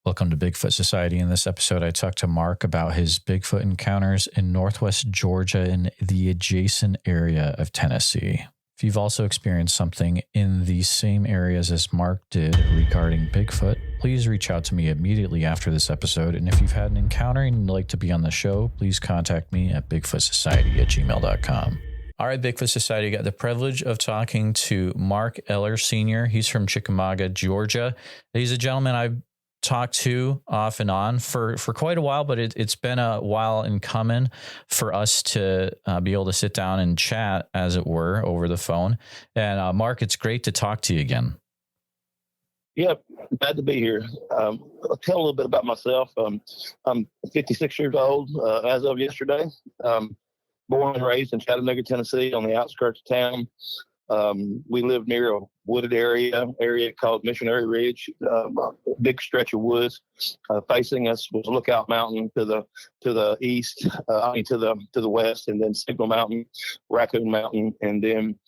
Welcome to Bigfoot Society. In this episode, I talked to Mark about his Bigfoot encounters in Northwest Georgia and the adjacent area of Tennessee. If you've also experienced something in these same areas as Mark did regarding Bigfoot, please reach out to me immediately after this episode. And if you've had an encounter and you'd like to be on the show, please contact me at bigfootsociety@gmail.com. All right, Bigfoot Society, got the privilege of talking to Mark Eller Sr. He's from Chickamauga, Georgia. He's a gentleman I've talked to off and on for quite a while, but it's been a while in coming for us to be able to sit down and chat, as it were, over the phone. And Mark, it's great to talk to you again. Yeah, glad to be here. I'll tell a little bit about myself. I'm 56 years old as of yesterday. Born and raised in Chattanooga, Tennessee, on the outskirts of town. We live near a wooded area called Missionary Ridge, a big stretch of woods. Facing us was Lookout Mountain to the east, to the west, and then Signal Mountain, Raccoon Mountain, and then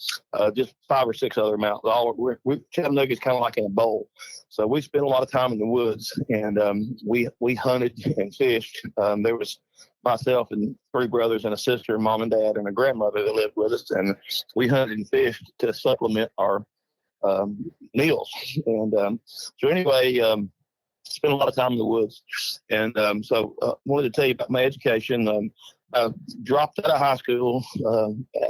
just 5 or 6 other mountains. Chattanooga is kind of like in a bowl, so we spent a lot of time in the woods, and we hunted and fished. There was myself and 3 brothers and a sister, mom and dad, and a grandmother that lived with us, and we hunted and fished to supplement our meals. And so anyway, spent a lot of time in the woods. And so wanted to tell you about my education. I dropped out of high school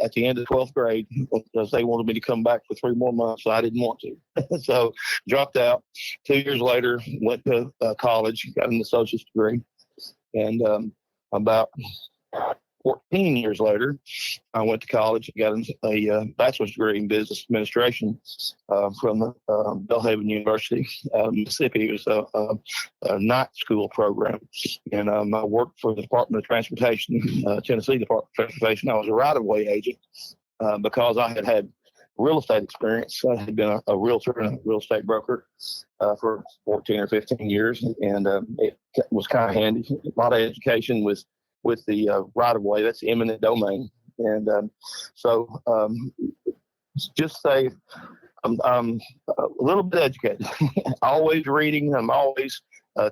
at the end of 12th grade because they wanted me to come back for 3 more months, so I didn't want to. So dropped out. 2 years later, went to college, got an associate's degree, and about 14 years later, I went to college and got a bachelor's degree in business administration from Belhaven University, Mississippi. It was a night school program. And I worked for the Department of Transportation, Tennessee Department of Transportation. I was a right-of-way agent because I had real estate experience. I had been a realtor and a real estate broker for 14 or 15 years, and it was kind of handy. A lot of education with the right-of-way. That's eminent domain. And so just say I'm a little bit educated, always reading. I'm always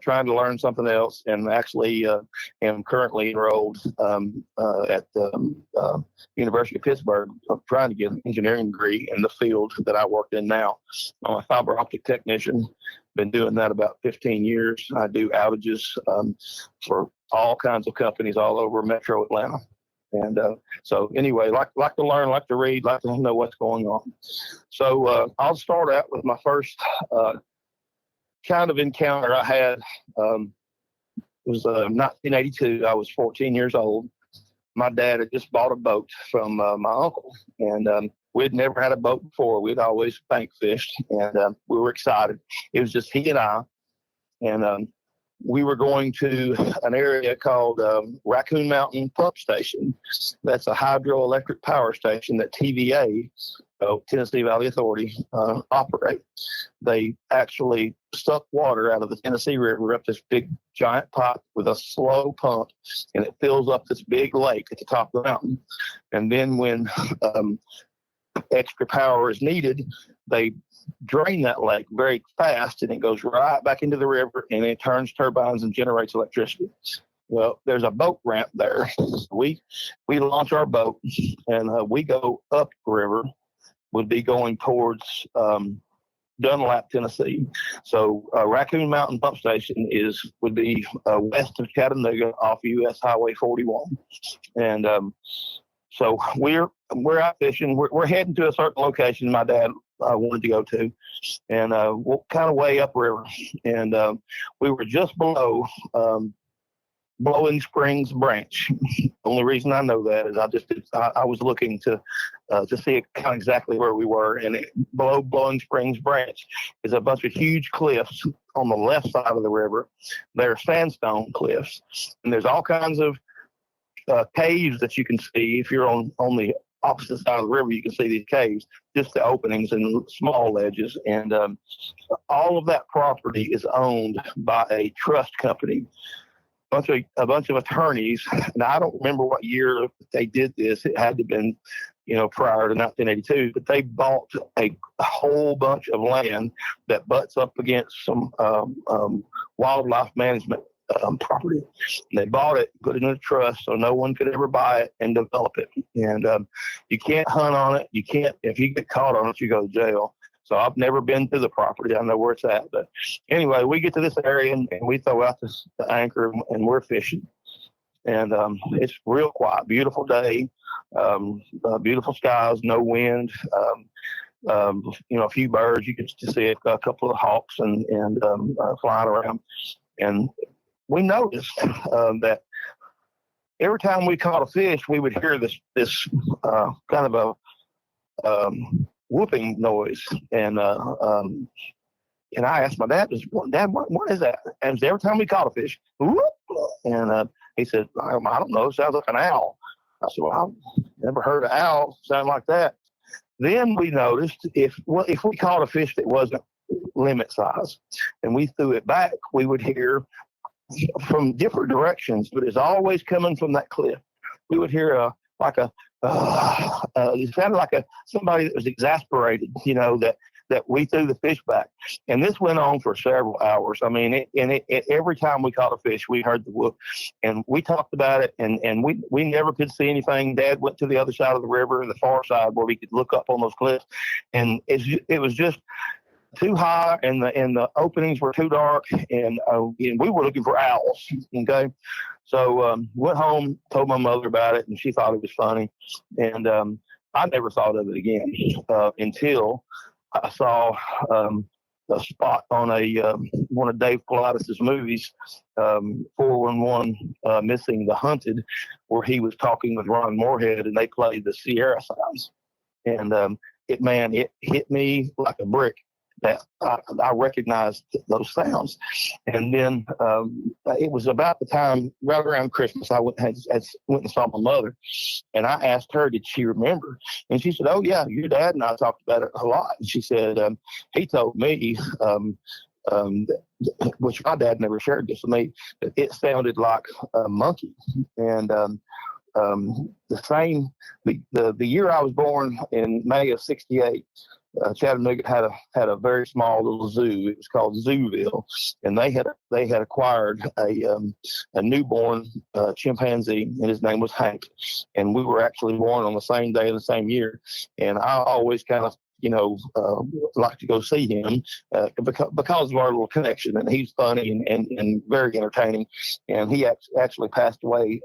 trying to learn something else, and actually am currently enrolled at the University of Pittsburgh. I'm trying to get an engineering degree in the field that I work in now. I'm a fiber optic technician. Been doing that about 15 years. I do outages for all kinds of companies all over Metro Atlanta. And so anyway, like to learn, like to read, like to know what's going on. So I'll start out with my first kind of encounter I had. It was 1982. I was 14 years old. My dad had just bought a boat from my uncle, and we'd never had a boat before. We'd always bank fished, and we were excited. It was just he and I, and we were going to an area called Raccoon Mountain Pump Station. That's a hydroelectric power station that TVA, Tennessee Valley Authority, operate. They actually suck water out of the Tennessee River up this big giant pipe with a slow pump, and it fills up this big lake at the top of the mountain. And then when extra power is needed, they drain that lake very fast, and it goes right back into the river, and it turns turbines and generates electricity. Well, there's a boat ramp there. We launch our boat, and we go up the river. Would be going towards Dunlap, Tennessee. So Raccoon Mountain Pump Station would be west of Chattanooga off US Highway 41, and so we're out fishing. We're heading to a certain location my dad wanted to go to, and we're kind of way upriver, and we were just below Blowing Springs Branch. The only reason I know that is I was looking to see kind of exactly where we were, and below Blowing Springs Branch is a bunch of huge cliffs on the left side of the river. They're sandstone cliffs, and there's all kinds of caves that you can see. If you're on the opposite side of the river, you can see these caves, just the openings and small ledges. And all of that property is owned by a trust company. A bunch of attorneys. Now, I don't remember what year they did this. It had to have been, prior to 1982, but they bought a whole bunch of land that butts up against some wildlife management property. And they bought it, put it in a trust so no one could ever buy it and develop it. And you can't hunt on it. You can't, if you get caught on it, you go to jail. So I've never been to the property. I know where it's at. But anyway, we get to this area and we throw out the anchor and we're fishing. And it's real quiet, beautiful day, beautiful skies, no wind, a few birds. You can just see a couple of hawks and flying around. And we noticed that every time we caught a fish, we would hear this kind of a whooping noise. And I asked my dad, Dad, what is that? And every time we caught a fish, whoop, and he said, I don't know, it sounds like an owl. I said, well, I've never heard an owl sound like that. Then we noticed if we caught a fish that wasn't limit size and we threw it back, we would hear from different directions, but it's always coming from that cliff. We would hear it sounded like somebody that was exasperated, that we threw the fish back. And this went on for several hours. I mean, every time we caught a fish, we heard the whoop. And we talked about it, and we never could see anything. Dad went to the other side of the river, the far side, where we could look up on those cliffs. And it was just too high, and the openings were too dark, and we were looking for owls. Okay, so went home, told my mother about it, and she thought it was funny. And I never thought of it again until I saw a spot on one of Dave Pilatus's movies, 411 Missing the Hunted, where he was talking with Ron Moorhead, and they played the Sierra sounds. And it hit me like a brick that I recognized those sounds. And then it was about the time, right around Christmas, I went and saw my mother, and I asked her, did she remember? And she said, oh, yeah, your dad and I talked about it a lot. And she said, he told me, which my dad never shared this with me, that it sounded like a monkey. And the year I was born, in May of '68, Chattanooga had a very small little zoo. It was called Zooville, and they had acquired a newborn chimpanzee, and his name was Hank. And we were actually born on the same day of the same year. And I always kind of like to go see him because of our little connection. And he's funny and very entertaining. And he actually passed away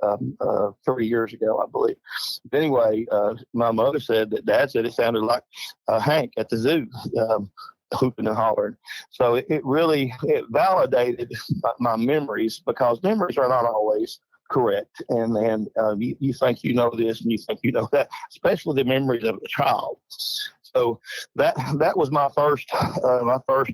30 years ago, I believe. But anyway, my mother said that Dad said it sounded like Hank at the zoo, hooping and hollering. So it really validated my memories, because memories are not always correct. And you think you know this and you think you know that, especially the memories of a child. So that was my first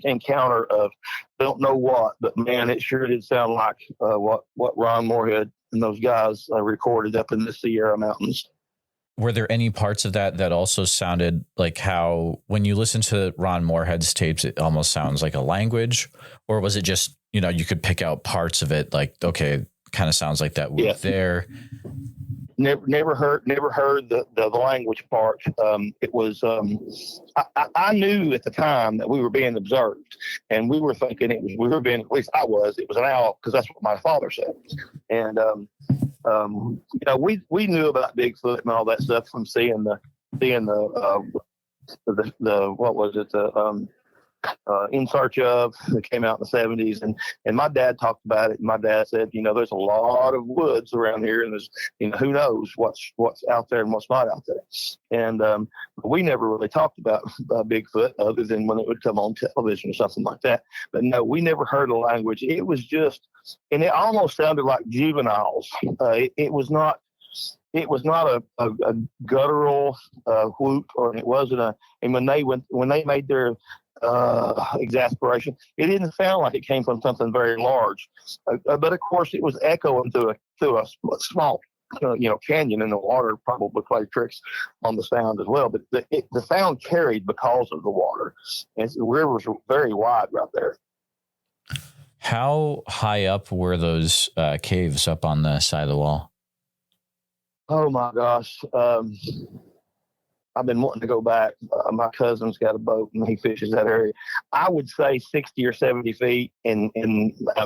encounter of don't know what, but man, it sure did sound like what Ron Moorhead and those guys recorded up in the Sierra Mountains. Were there any parts of that also sounded like how, when you listen to Ron Moorhead's tapes, it almost sounds like a language? Or was it just, you could pick out parts of it, like, okay, kind of sounds like that word there? Never heard the language part. It was I knew at the time that we were being observed, and we were thinking we were being, at least I was, it was an owl, because that's what my father said. And we knew about Bigfoot and all that stuff from seeing the what was it, In Search Of, that came out in the 70s, and my dad talked about it. And my dad said, there's a lot of woods around here, and there's who knows what's out there and what's not out there. And we never really talked about Bigfoot other than when it would come on television or something like that. But no, we never heard a language. It was just, and it almost sounded like juveniles. It was not a guttural whoop, or it wasn't and when they made their exasperation, it didn't sound like it came from something very large, but of course it was echoing through a small canyon, and the water probably played tricks on the sound as well. But the sound carried because of the water, and the rivers were very wide right there. How high up were those caves up on the side of the wall? Oh my gosh. I've been wanting to go back. My cousin's got a boat and he fishes that area. I would say 60 or 70 feet in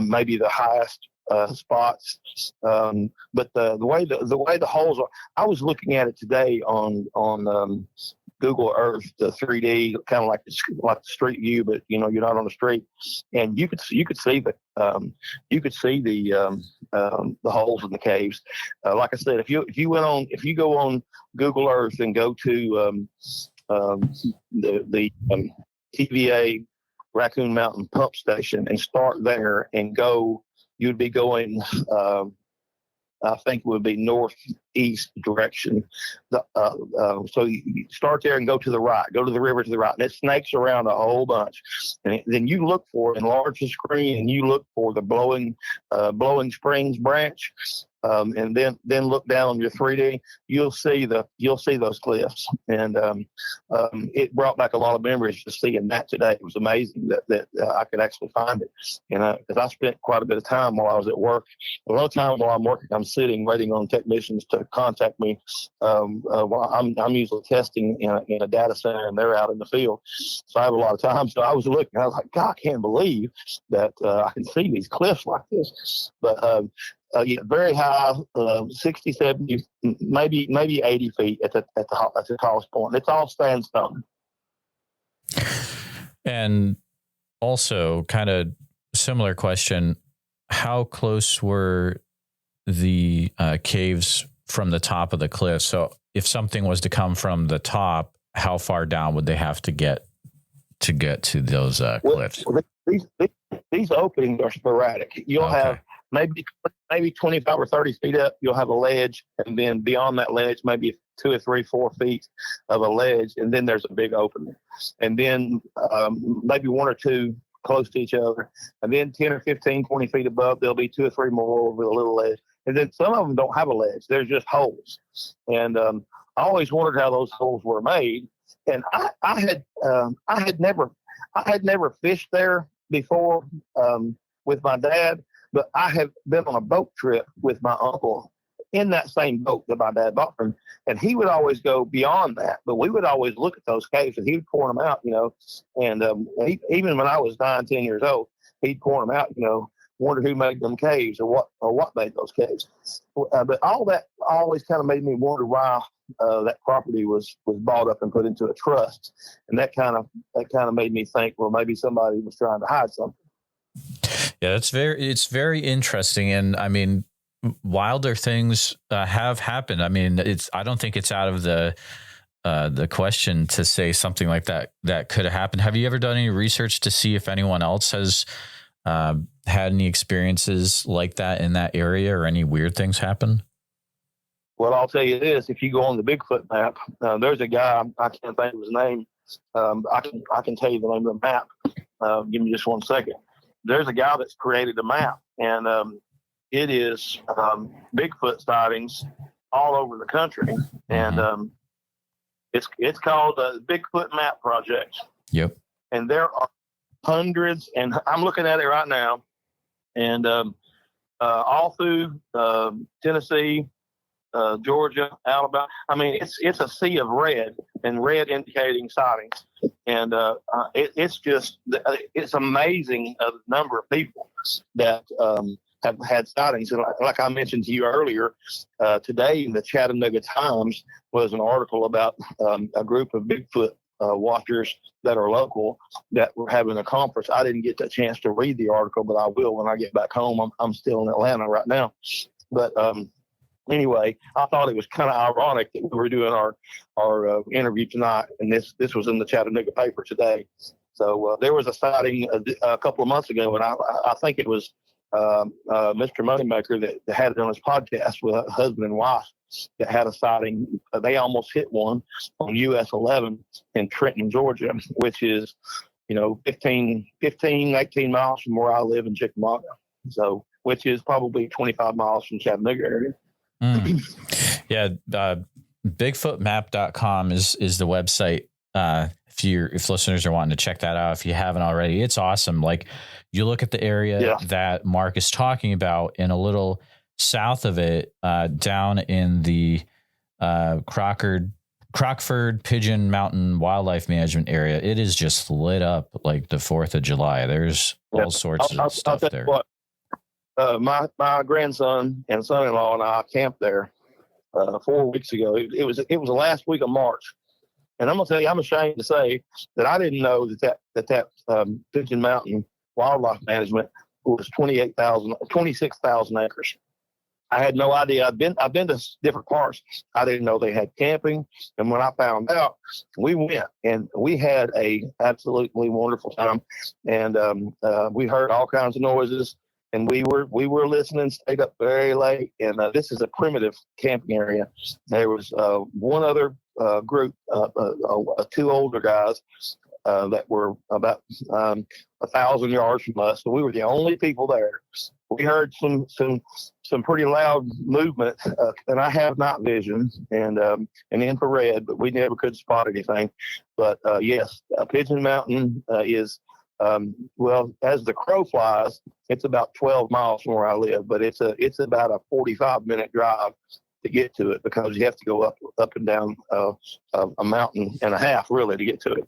maybe the highest spots. But the way the holes are, I was looking at it today on Google Earth, the 3D, kind of like the street view, but you're not on the street, and you could see the holes in the caves. Like I said, if you go on Google Earth and go to the TVA Raccoon Mountain Pump Station and start there and go, you'd be going. I think it would be northeast direction. So you start there and go to the right, go to the river to the right, and it snakes around a whole bunch. And then you look for, enlarge the screen, and you look for the Blowing Springs branch. And then look down on your 3D, you'll see those cliffs, and it brought back a lot of memories just seeing that today. It was amazing that I could actually find it, and because I spent quite a bit of time while I was at work. A lot of time while I'm working, I'm sitting waiting on technicians to contact me. While I'm usually testing in a data center, and they're out in the field, so I have a lot of time. So I was looking, I was like, God, I can't believe that I can see these cliffs like this, but. Very high, 60, 70, maybe 80 feet at the tallest point. It's all sandstone. And also, kind of similar question: how close were the caves from the top of the cliff? So, if something was to come from the top, how far down would they have to get to those cliffs? Well, these openings are sporadic. You'll have maybe 25 or 30 feet up, you'll have a ledge, and then beyond that ledge, maybe 2 or 3, 4 feet of a ledge, and then there's a big opening, and then maybe 1 or 2 close to each other, and then 10 or 15, 20 feet above, there'll be 2 or 3 more with a little ledge, and then some of them don't have a ledge; they're just holes. And I always wondered how those holes were made, and I had never fished there before with my dad. But I have been on a boat trip with my uncle in that same boat that my dad bought from, and he would always go beyond that. But we would always look at those caves, and he would point them out, And even when I was 9, 10 years old, he'd point them out, wonder who made them caves or what made those caves. But all that always kind of made me wonder why that property was bought up and put into a trust, and that kind of made me think, well, maybe somebody was trying to hide something. Yeah, it's very interesting. And I mean, wilder things have happened. I mean, I don't think it's out of the question to say something like that could have happened. Have you ever done any research to see if anyone else has had any experiences like that in that area, or any weird things happen? Well, I'll tell you this: if you go on the Bigfoot map, there's a guy, I can't think of his name. I can tell you the name of the map. Give me just 1 second. There's a guy that's created a map, and it is Bigfoot sightings all over the country, and it's called the Bigfoot Map Project. Yep. And there are hundreds, and I'm looking at it right now, and all through Tennessee, Georgia, Alabama. I mean, it's a sea of red, and red indicating sightings. And it's amazing the number of people that have had sightings. And like I mentioned to you earlier, today in the Chattanooga Times was an article about a group of Bigfoot watchers that are local that were having a conference. I didn't get the chance to read the article, but I will when I get back home. I'm still in Atlanta right now. But anyway, I thought it was kind of ironic that we were doing our interview tonight, and this was in the Chattanooga paper today. So there was a sighting a couple of months ago, and I think it was Mr. Moneymaker that had it on his podcast with a husband and wife that had a sighting. They almost hit one on US 11 in Trenton, Georgia, which is 18 miles from where I live in Chickamauga. So, which is probably 25 miles from Chattanooga area. Yeah, bigfootmap.com is the website. If listeners are wanting to check that out, if you haven't already, it's awesome. Like, you look at the area that Mark is talking about, and a little south of it, down in the Crocker Crockford Pigeon Mountain Wildlife Management Area, it is just lit up like the 4th of July. There's all sorts of stuff I'll there. What, my grandson and son-in-law and I camped there 4 weeks ago. It was the last week of March. And I'm going to tell you, I'm ashamed to say that I didn't know that Pigeon Mountain Wildlife Management was 26,000 acres. I had no idea. I've been to different parts. I didn't know they had camping. And when I found out, we went and we had a absolutely wonderful time. And we heard all kinds of noises. And we were listening, stayed up very late. And this is a primitive camping area. There was one other group, two older guys that were about 1,000 yards from us. So we were the only people there. We heard some pretty loud movement, and I have night vision and infrared, but we never could spot anything. But yes, Pigeon Mountain is. Well, as the crow flies, it's about 12 miles from where I live, but it's about a 45-minute drive to get to it because you have to go up and down a mountain and a half really to get to it.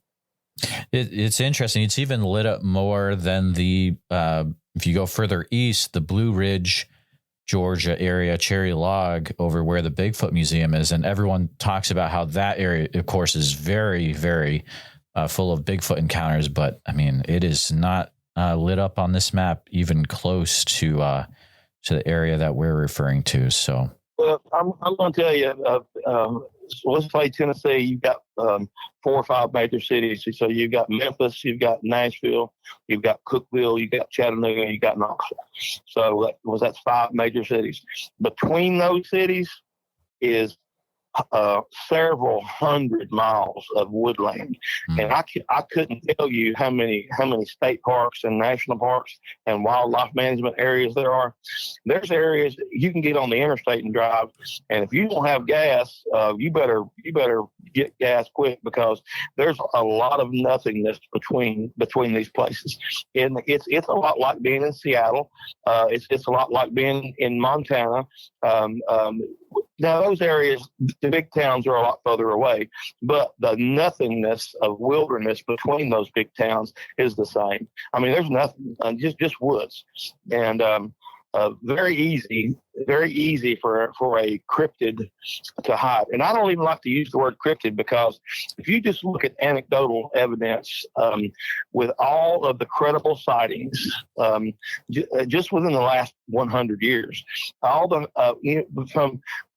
It's interesting. It's even lit up more than if you go further east, the Blue Ridge, Georgia area, Cherry Log, over where the Bigfoot Museum is. And everyone talks about how that area, of course, is very, very full of Bigfoot encounters. But I mean, it is not lit up on this map, even close to the area that we're referring to. So, well, I'm going to tell you, let's say Tennessee, you've got 4 or 5 major cities. So you've got Memphis, you've got Nashville, you've got Cookeville, you've got Chattanooga, you've got Knoxville. So that's 5 major cities. Between those cities is several hundred miles of woodland, and I couldn't tell you how many state parks and national parks and wildlife management areas there are. There's areas you can get on the interstate and drive, and if you don't have gas, you better get gas quick because there's a lot of nothingness between these places. And it's a lot like being in Seattle. It's a lot like being in Montana. Now, those areas, the big towns are a lot further away, but the nothingness of wilderness between those big towns is the same. I mean, there's nothing, just woods. And very easy for a cryptid to hide. And I don't even like to use the word cryptid because if you just look at anecdotal evidence with all of the credible sightings just within the last 100 years, all the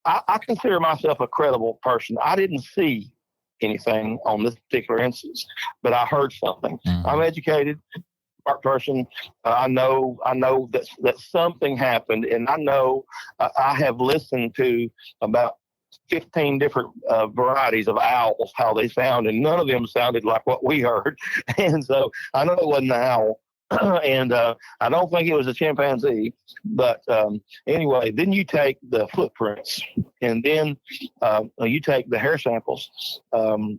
I consider myself a credible person. I didn't see anything on this particular instance, but I heard something. Mm-hmm. I'm educated. Smart person. I know that something happened, and I know I have listened to about 15 different varieties of owls, how they sound, and none of them sounded like what we heard. And so I know it wasn't an owl. And I don't think it was a chimpanzee, but anyway, then you take the footprints and then you take the hair samples, the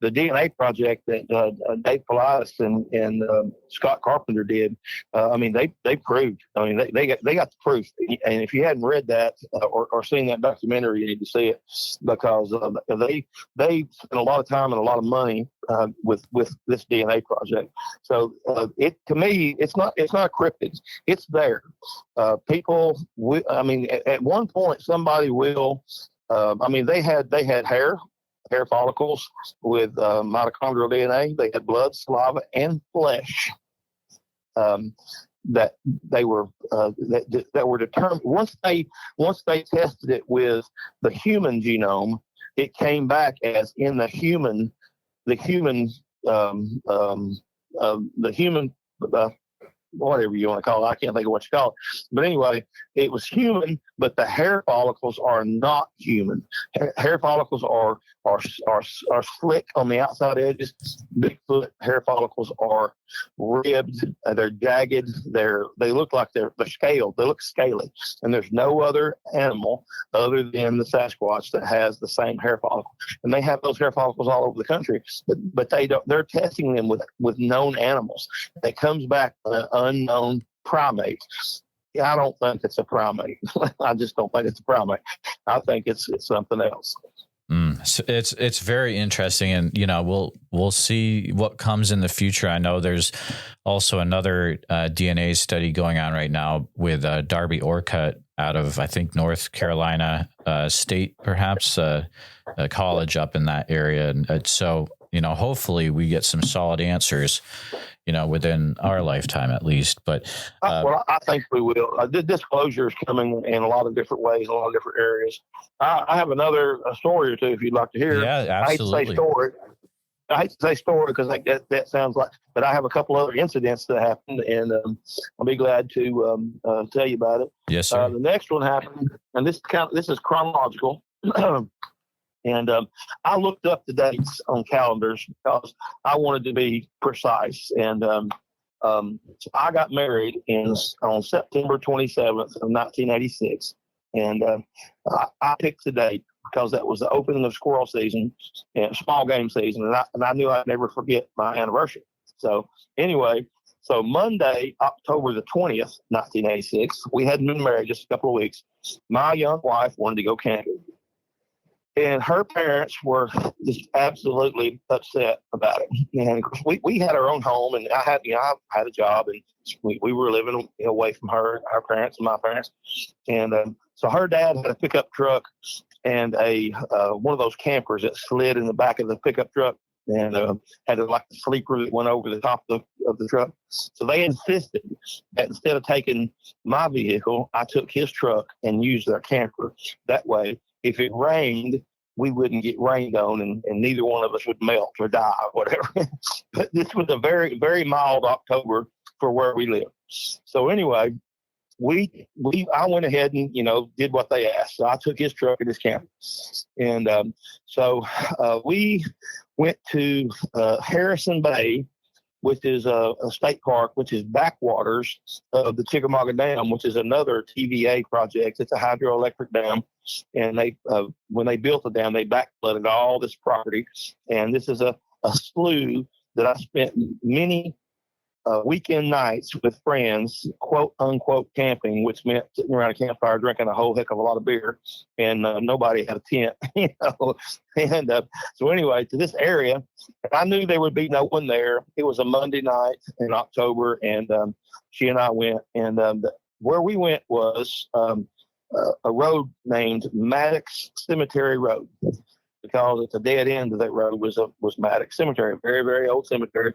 DNA project that Dave Politis and Scott Carpenter did. I mean, they proved, they got the proof. And if you hadn't read that or seen that documentary, you need to see it because they spent a lot of time and a lot of money with this DNA project. So to me, it's not a cryptid. It's there. People, at one point, somebody will. They had hair follicles with mitochondrial DNA. They had blood, saliva, and flesh. That they were that were determined once they tested it with the human genome. It came back as in the human whatever you want to call it. I can't think of what you call it. But anyway, it was human, but the hair follicles are not human. Hair follicles are slick on the outside edges. Bigfoot hair follicles are ribbed. They're jagged. They look like they're scaled. They look scaly. And there's no other animal other than the Sasquatch that has the same hair follicle. And they have those hair follicles all over the country. But they don't. They're testing them with known animals. It comes back an unknown primate. I don't think it's a primate. I just don't think it's a primate. I think it's something else. So it's very interesting, and we'll see what comes in the future. I know there's also another DNA study going on right now with Darby Orcutt out of, I think, North Carolina State, perhaps a college up in that area, and so hopefully we get some solid answers within our lifetime at least. But well, I think we will. Disclosure is coming in a lot of different ways, a lot of different areas. I have another story or two if you'd like to hear. Yeah, absolutely. I hate to say story because that sounds like, but I have a couple other incidents that happened, and I'll be glad to tell you about it. Yes, sir. The next one happened, and this is chronological. And I looked up the dates on calendars because I wanted to be precise. And so I got married on September 27th of 1986. And I picked the date because that was the opening of squirrel season and small game season. And I knew I'd never forget my anniversary. So anyway, so Monday, October the 20th, 1986, we hadn't been married just a couple of weeks. My young wife wanted to go camping. And her parents were just absolutely upset about it. And of course, we had our own home, and I had a job, and we were living away from our parents and my parents. And so her dad had a pickup truck and a one of those campers that slid in the back of the pickup truck, and had a sleeper that went over the top of the truck. So they insisted that instead of taking my vehicle, I took his truck and used their camper. That way, if it rained, we wouldn't get rained on, and neither one of us would melt or die or whatever. But this was a very, very mild October for where we live. So anyway, I went ahead and, did what they asked. So I took his truck and his camper. And so we went to Harrison Bay, which is a state park, which is backwaters of the Chickamauga Dam, which is another TVA project. It's a hydroelectric dam. And they, when they built the dam, they backflooded all this property. And this is a slough that I spent many weekend nights with friends, quote unquote camping, which meant sitting around a campfire drinking a whole heck of a lot of beer, and nobody had a tent, And so anyway, to this area, I knew there would be no one there. It was a Monday night in October, and she and I went, and where we went was a road named Maddox Cemetery Road, because at the dead end of that road was Maddox Cemetery, a very, very old cemetery.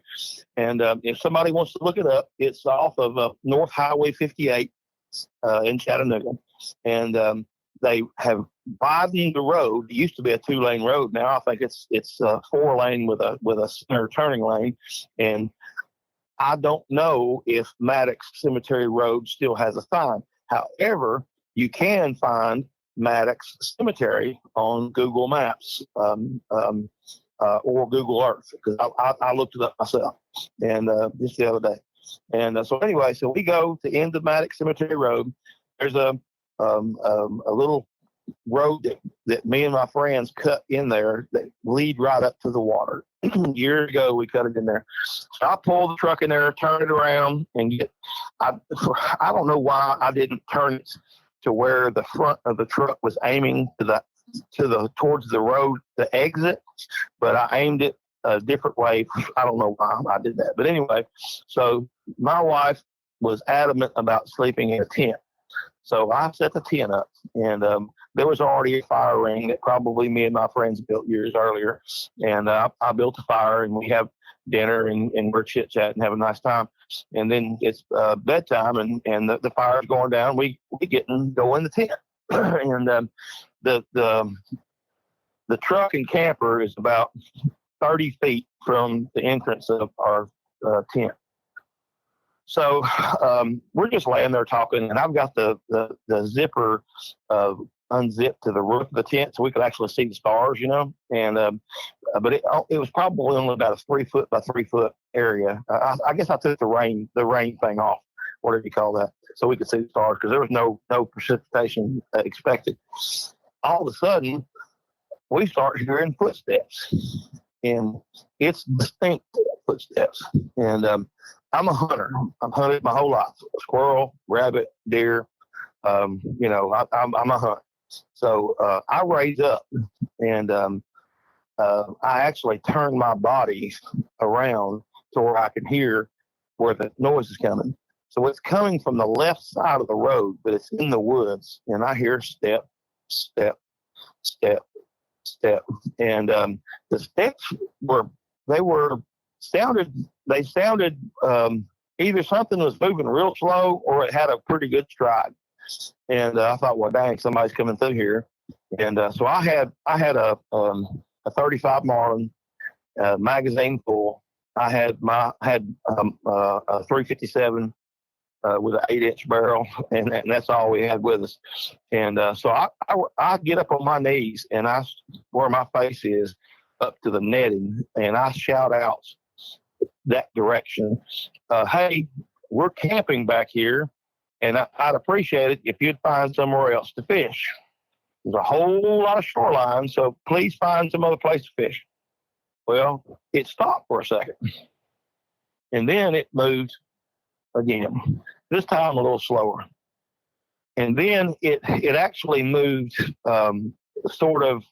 And if somebody wants to look it up, it's off of North Highway 58 in Chattanooga. And they have widened the road. It used to be a 2-lane road. Now I think it's 4-lane with a center turning lane. And I don't know if Maddox Cemetery Road still has a sign. However, you can find Maddox Cemetery on Google Maps or Google Earth, because I looked it up myself, and just the other day. And so anyway, so we go to end of Maddox Cemetery Road. There's a little road that me and my friends cut in there that lead right up to the water. Years ago, we cut it in there. So I pulled the truck in there, turn it around, and I don't know why I didn't turn it to where the front of the truck was aiming towards the road to exit, but I aimed it a different way. I don't know why I did that, but anyway, so my wife was adamant about sleeping in a tent. So I set the tent up, and there was already a fire ring that probably me and my friends built years earlier, and I built a fire, and we have dinner, and we're chit-chatting, having a nice time. And then it's bedtime, and the fire's going down. We go in the tent, and the truck and camper is about 30 feet from the entrance of our tent. So we're just laying there talking, and I've got the zipper unzipped to the roof of the tent so we could actually see the stars, And but it was probably only about a 3 foot by 3 foot area. I guess I took the rain thing off, whatever you call that, so we could see the stars, because there was no precipitation expected. All of a sudden, we start hearing footsteps, and it's distinct footsteps. And I'm a hunter. I've hunted my whole life: squirrel, rabbit, deer. I'm a hunter. So I raise up, and I actually turn my body around to where I can hear where the noise is coming. So it's coming from the left side of the road, but it's in the woods, and I hear step, step, step, step, and the steps sounded either something was moving real slow or it had a pretty good stride. And I thought, well, dang, somebody's coming through here. And so I had a 35 Marlin magazine full. I had a 357 with an 8-inch barrel, and that's all we had with us. And so I get up on my knees, and where my face is up to the netting, and I shout out that direction. Hey, we're camping back here, and I'd appreciate it if you'd find somewhere else to fish. There's a whole lot of shoreline, so please find some other place to fish. Well, it stopped for a second, and then it moved again, this time a little slower. And then it actually moved sort of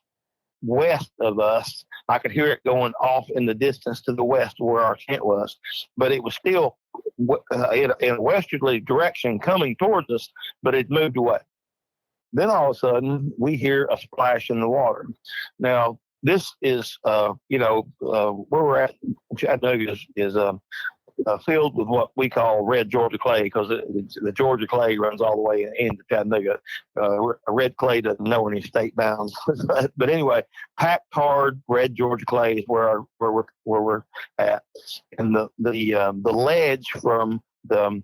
west of us. I could hear it going off in the distance to the west where our tent was, but it was still in a westerly direction coming towards us, but it moved away. Then all of a sudden, we hear a splash in the water. Now, this is, where we're at, Chattanooga is filled with what we call red Georgia clay, because the Georgia clay runs all the way into Chattanooga. Red clay doesn't know any state bounds. But anyway, packed hard red Georgia clay is where we're at. And the ledge from the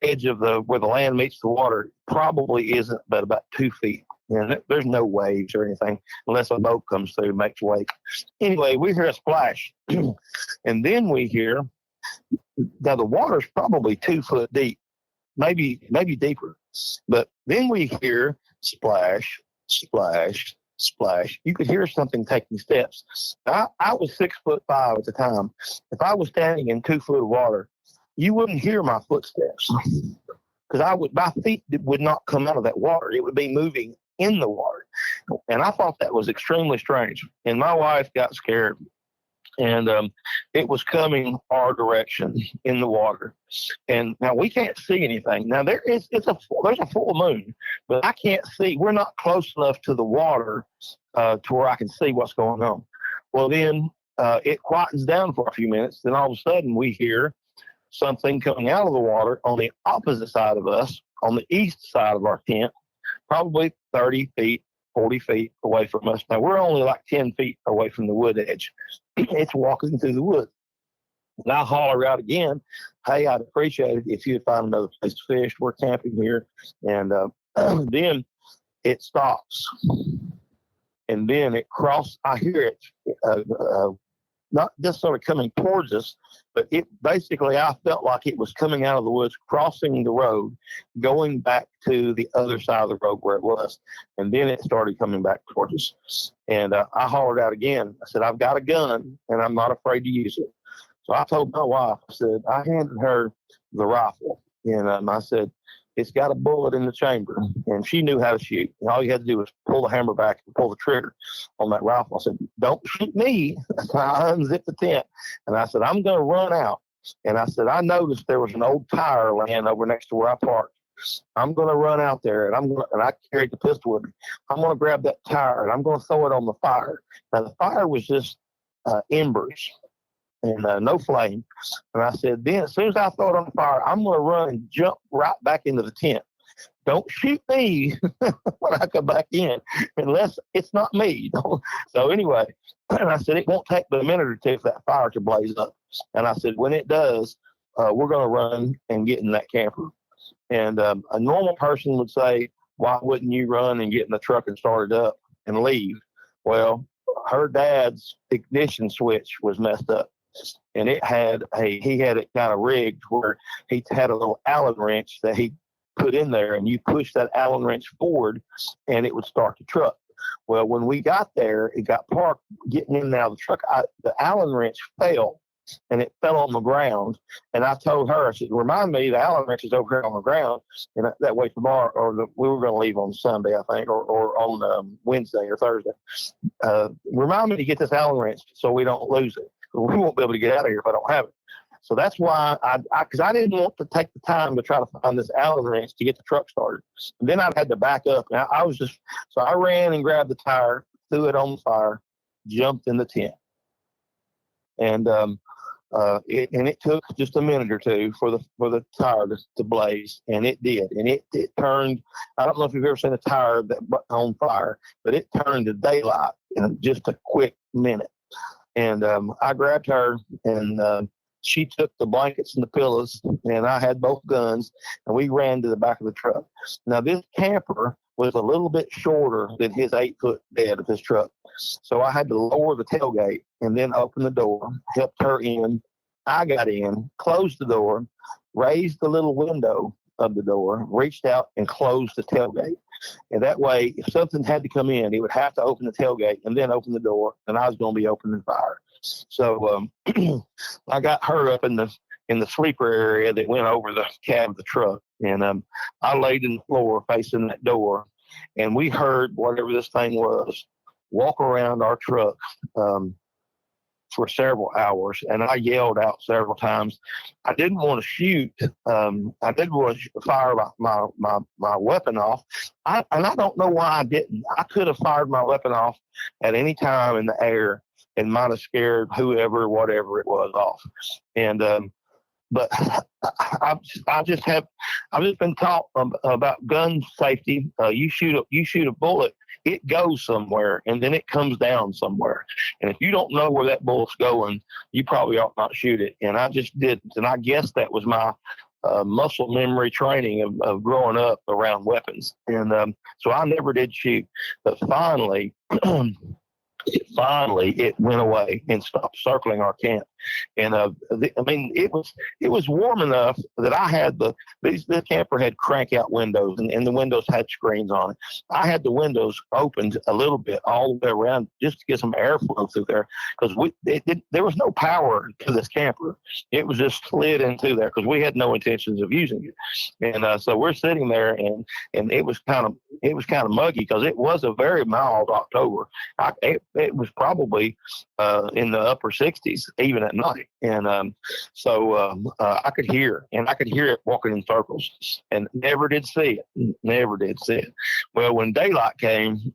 edge of where the land meets the water probably isn't but about 2 feet. And there's no waves or anything unless a boat comes through and makes wake. Anyway, we hear a splash. And then we hear, now the water's probably 2 foot deep, maybe deeper. But then we hear splash, splash, splash. You could hear something taking steps. I was 6'5" at the time. If I was standing in 2 foot of water, you wouldn't hear my footsteps, because my feet would not come out of that water. It would be moving in the water. And I thought that was extremely strange. And my wife got scared. And it was coming our direction in the water. And now we can't see anything. Now there's a full moon, but I can't see. We're not close enough to the water to where I can see what's going on. Well, then it quietens down for a few minutes. Then all of a sudden we hear something coming out of the water on the opposite side of us, on the east side of our tent, probably 30 feet, 40 feet away from us. Now, we're only like 10 feet away from the wood edge. It's walking through the woods. And I holler out again, hey, I'd appreciate it if you'd find another place to fish. We're camping here. And then it stops. And then it crosses. I hear it not just sort of coming towards us, but it basically, I felt like it was coming out of the woods, crossing the road, going back to the other side of the road where it was. And then it started coming back towards us. And I hollered out again. I said, I've got a gun and I'm not afraid to use it. So I told my wife, I said, I handed her the rifle. And I said, it's got a bullet in the chamber. And she knew how to shoot. And all you had to do was pull the hammer back and pull the trigger on that rifle. I said, don't shoot me. I unzipped the tent. And I said, I'm going to run out. And I said, I noticed there was an old tire laying over next to where I parked. I'm going to run out there, and I carried the pistol with me. I'm going to grab that tire, and I'm going to throw it on the fire. Now, the fire was just embers and no flame. And I said, then as soon as I throw it on the fire, I'm going to run and jump right back into the tent. Don't shoot me when I come back in, unless it's not me. So anyway, and I said, it won't take but a minute or two for that fire to blaze up. And I said, when it does, we're going to run and get in that camper. And a normal person would say, why wouldn't you run and get in the truck and start it up and leave? Well, her dad's ignition switch was messed up. And he had it kind of rigged where he had a little Allen wrench that he put in there, and you push that Allen wrench forward and it would start the truck. Well, when we got there, it got parked, getting in and out of the truck. The Allen wrench fell and it fell on the ground. And I told her, I said, remind me, the Allen wrench is over here on the ground. And that way tomorrow, we were going to leave on Sunday, I think, or on Wednesday or Thursday. Remind me to get this Allen wrench so we don't lose it. We won't be able to get out of here if I don't have it. So that's why because I didn't want to take the time to try to find this Allen wrench to get the truck started. And then I'd had to back up. And so I ran and grabbed the tire, threw it on the fire, jumped in the tent. And it took just a minute or two for the tire to blaze, and it did. And it turned. I don't know if you've ever seen a tire that on fire, but it turned to daylight in just a quick minute. And I grabbed her, and she took the blankets and the pillows, and I had both guns, and we ran to the back of the truck. Now, this camper was a little bit shorter than his 8-foot bed of his truck. So I had to lower the tailgate and then open the door, helped her in. I got in, closed the door, raised the little window of the door, reached out and closed the tailgate. And that way, if something had to come in, it would have to open the tailgate and then open the door, and I was going to be opening fire. So I got her up in the sleeper area that went over the cab of the truck, and I laid in the floor facing that door, and we heard whatever this thing was walk around our truck for several hours, and I yelled out several times. I didn't want to shoot. I didn't want to fire my weapon off. And I don't know why I didn't. I could have fired my weapon off at any time in the air and might have scared whoever, whatever it was, off. And but I've just been taught about gun safety. You shoot a bullet, it goes somewhere, and then it comes down somewhere. And if you don't know where that bullet's going, you probably ought not shoot it. And I just didn't. And I guess that was my muscle memory training of growing up around weapons. And so I never did shoot. But finally, it went away and stopped circling our camp. And it was warm enough that I had the camper had crank out windows, and the windows had screens on it. I had the windows opened a little bit all the way around just to get some airflow through there, because there was no power to this camper. It was just slid into there because we had no intentions of using it. And so we're sitting there, and it was kind of muggy because it was a very mild October. It was probably in the upper 60s even at night. And so I could hear it walking in circles, and never did see it. Well, when daylight came,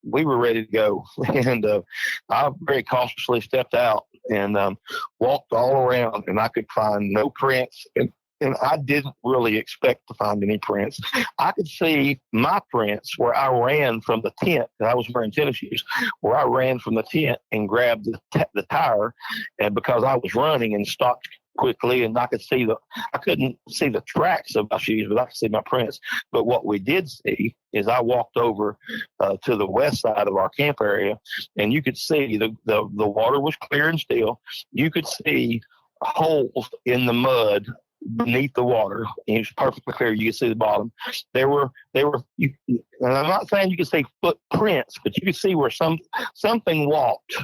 we were ready to go. And I very cautiously stepped out and walked all around, and I could find no prints. And I didn't really expect to find any prints. I could see my prints where I ran from the tent, and I was wearing tennis shoes, where I ran from the tent and grabbed the tire, and because I was running and stopped quickly, and I couldn't see the tracks of my shoes, but I could see my prints. But what we did see is I walked over to the west side of our camp area, and you could see the water was clear and still. You could see holes in the mud beneath the water. It was perfectly clear. You could see the bottom. They were. And I'm not saying you could see footprints, but you could see where something walked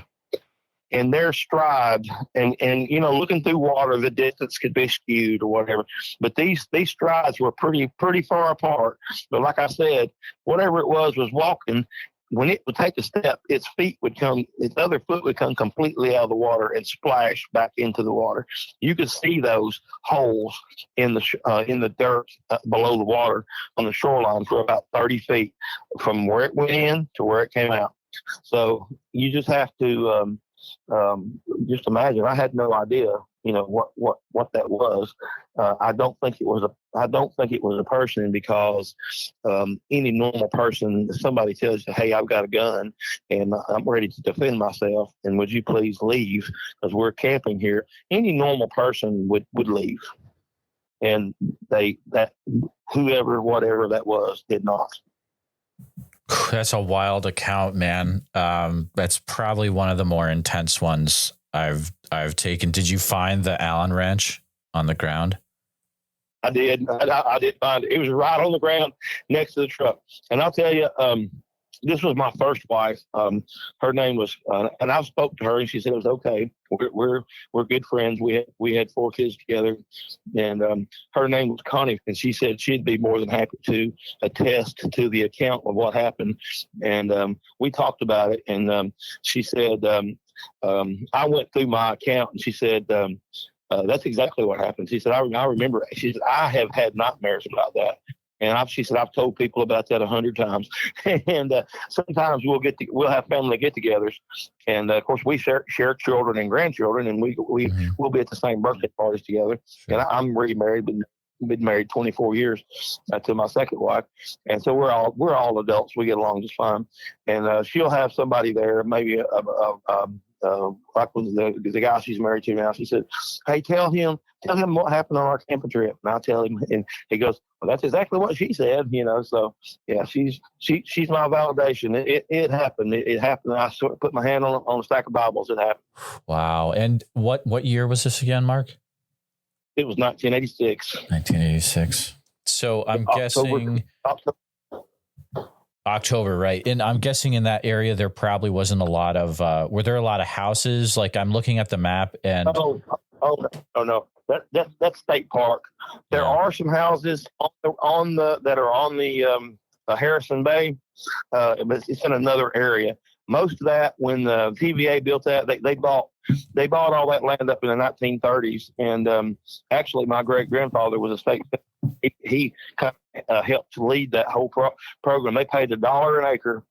in their stride. And looking through water, the distance could be skewed or whatever. But these strides were pretty far apart. But like I said, whatever it was walking. When it would take a step, its other foot would come completely out of the water and splash back into the water. You could see those holes in the dirt below the water on the shoreline for about 30 feet from where it went in to where it came out. So you just have to just imagine. I had no idea, what that was. I don't think it was a person, because any normal person, if somebody tells you, "Hey, I've got a gun and I'm ready to defend myself, and would you please leave because we're camping here?" Any normal person would leave, and whatever that was, did not. That's a wild account, man. That's probably one of the more intense ones I've taken. Did you find the Allen wrench on the ground? I did. I did find it. It was right on the ground next to the truck. And I'll tell you, this was my first wife. Her name was, and I spoke to her, and she said it was okay. We're good friends. We had 4 kids together, and her name was Connie, and she said she'd be more than happy to attest to the account of what happened. And we talked about it, and she said, I went through my account, and she said, that's exactly what happened. She said, I remember. She said, I have had nightmares about that. And she said, I've told people about that 100 times. And sometimes we'll have family get-togethers, and of course we share children and grandchildren, and we'll be at the same birthday parties together. Sure. And I'm remarried, but been married 24 years to my second wife, and so we're all adults. We get along just fine. And she'll have somebody there, maybe like with the guy she's married to now. She said, "Hey, tell him what happened on our camping trip." And I tell him, and he goes, "Well, that's exactly what she said." So yeah, she's my validation. It happened. It happened. I sort of put my hand on a stack of Bibles. It happened. Wow. And what year was this again, Mark? It was 1986. 1986. So I'm guessing October, right? And I'm guessing in that area there probably wasn't a lot of. Were there a lot of houses? Like, I'm looking at the map, and no. That's state park. There are some houses on the Harrison Bay, but it's in another area. Most of that, when the TVA built that, they bought all that land up in the 1930s. And actually, my great grandfather was a state. He kind of helped lead that whole program. They paid $1 an acre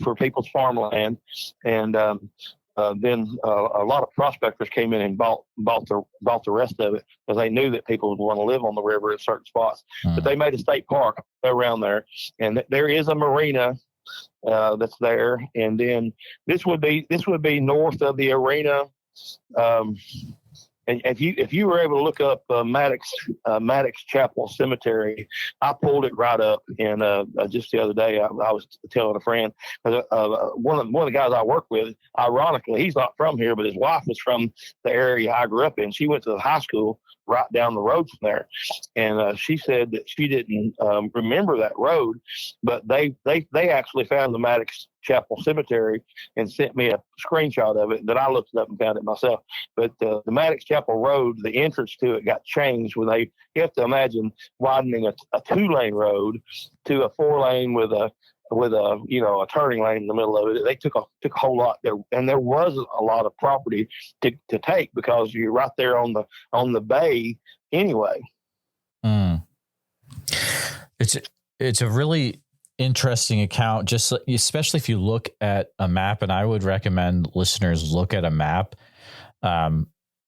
for people's farmland, and then a lot of prospectors came in and bought the rest of it, because they knew that people would want to live on the river at certain spots. But they made a state park around there, and there is a marina that's there. And then this would be north of the arena. And if you were able to look up Maddox Chapel Cemetery, I pulled it right up. And just the other day, I was telling a friend, one of the guys I work with, ironically, he's not from here, but his wife was from the area I grew up in. She went to the high school right down the road from there, and she said that she didn't remember that road, but they actually found the Maddox Chapel Cemetery and sent me a screenshot of it that I looked up and found it myself. But the Maddox Chapel Road, the entrance to it got changed when you have to imagine widening a 2-lane road to a 4-lane with a turning lane in the middle of it. They took a whole lot there, and there was a lot of property to take, because you're right there on the bay anyway. It's a really interesting account, just especially if you look at a map, and I would recommend listeners look at a map.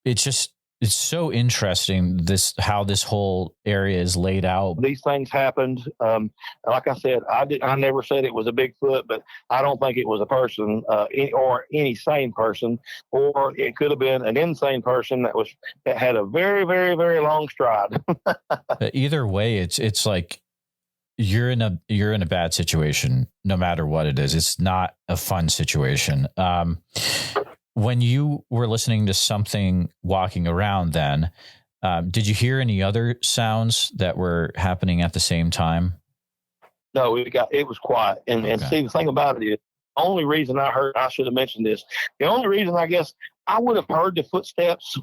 It's so interesting how this whole area is laid out. These things happened. Like I said, I never said it was a Bigfoot, but I don't think it was a person or any sane person, or it could have been an insane person that had a very, very, very long stride. Either way, it's like you're in a bad situation, no matter what it is. It's not a fun situation. When you were listening to something walking around then, did you hear any other sounds that were happening at the same time? No, it was quiet. And see, the thing about it is, the only reason I should have mentioned this, the only reason I guess I would have heard the footsteps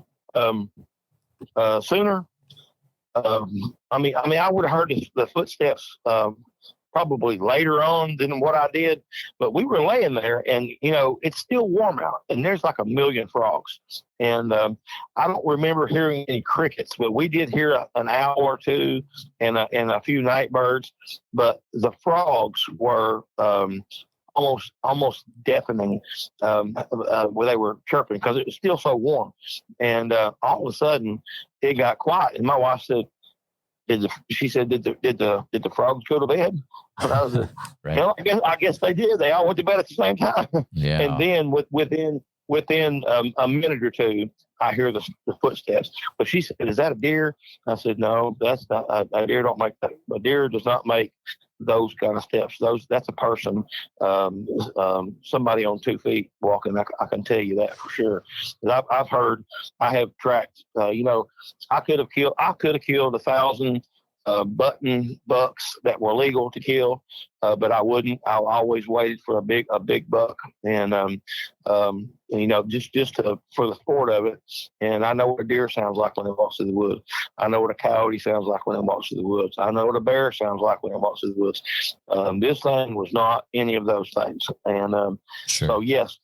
sooner. I would have heard the footsteps probably later on than what I did, but we were laying there, and it's still warm out, and there's like a million frogs, and I don't remember hearing any crickets, but we did hear an owl or two and a few night birds, but the frogs were almost deafening where they were chirping, because it was still so warm, and all of a sudden it got quiet, and my wife said, did the frogs go to bed? And I was like, right. Well, I guess they did. They all went to bed at the same time. Yeah. And then within a minute or two, I hear the footsteps. But she said, "Is that a deer?" I said, "No, that's not a deer. Don't make that. A deer does not make those kind of steps. That's a person, somebody on 2 feet walking. I can tell you that for sure. I have tracked. I could have killed 1,000 button bucks that were legal to kill, but I wouldn't. I always waited for a big buck, and just for the sport of it. And I know what a deer sounds like when it walks through the woods. I know what a coyote sounds like when it walks through the woods. I know what a bear sounds like when it walks through the woods. This thing was not any of those things. And Sure. So yes,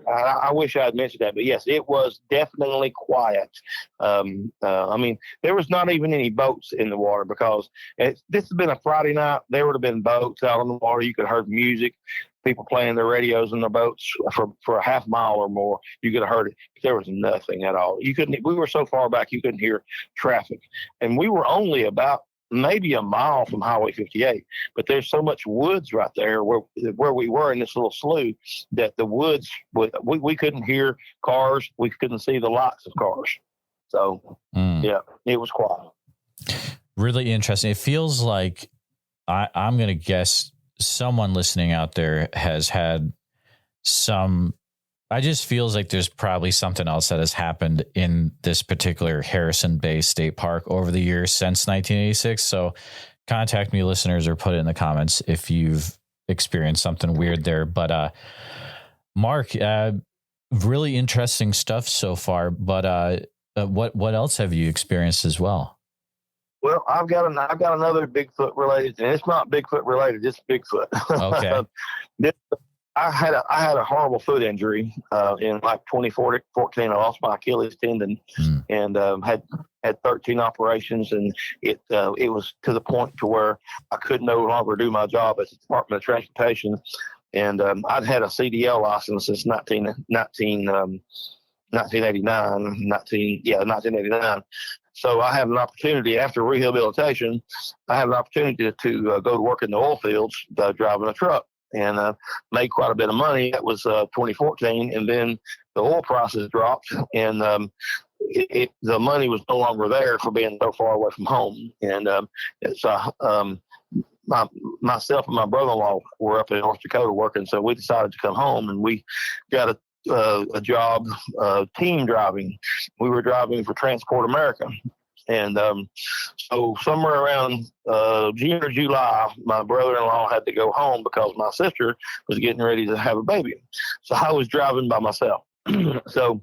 I wish I had mentioned that, but yes, it was definitely quiet. I mean, there was not even any boats in the water because this has been a Friday night. There would have been boats out on the water. You could have heard music, people playing their radios in their boats for a half mile or more. You could have heard it. There was nothing at all. We were so far back you couldn't hear traffic, and we were only about maybe a mile from Highway 58. But there's so much woods right there where we were in this little slough that the woods we couldn't hear cars. We couldn't see the lights of cars. So yeah, it was quiet. Really interesting. It feels like I'm going to guess someone listening out there has had I just feels like there's probably something else that has happened in this particular Harrison Bay State Park over the years since 1986. So contact me, listeners, or put it in the comments if you've experienced something weird there. But Mark, really interesting stuff so far. But what else have you experienced as well? Well, I've got another Bigfoot related, and it's not Bigfoot related. It's Bigfoot. Okay. I had a horrible foot injury in like 2014. I lost my Achilles tendon and had 13 operations, and it was to the point to where I could no longer do my job at the Department of Transportation. And I'd had a CDL license since 1989. So I had an opportunity after rehabilitation. I had an opportunity to go to work in the oil fields driving a truck, and made quite a bit of money. That was 2014, and then the oil prices dropped, and the money was no longer there for being so far away from home. And myself and my brother-in-law were up in North Dakota working, so we decided to come home, and we got a job team driving. We were driving for Transport America. And so somewhere around June or July, my brother-in-law had to go home because my sister was getting ready to have a baby. So I was driving by myself. So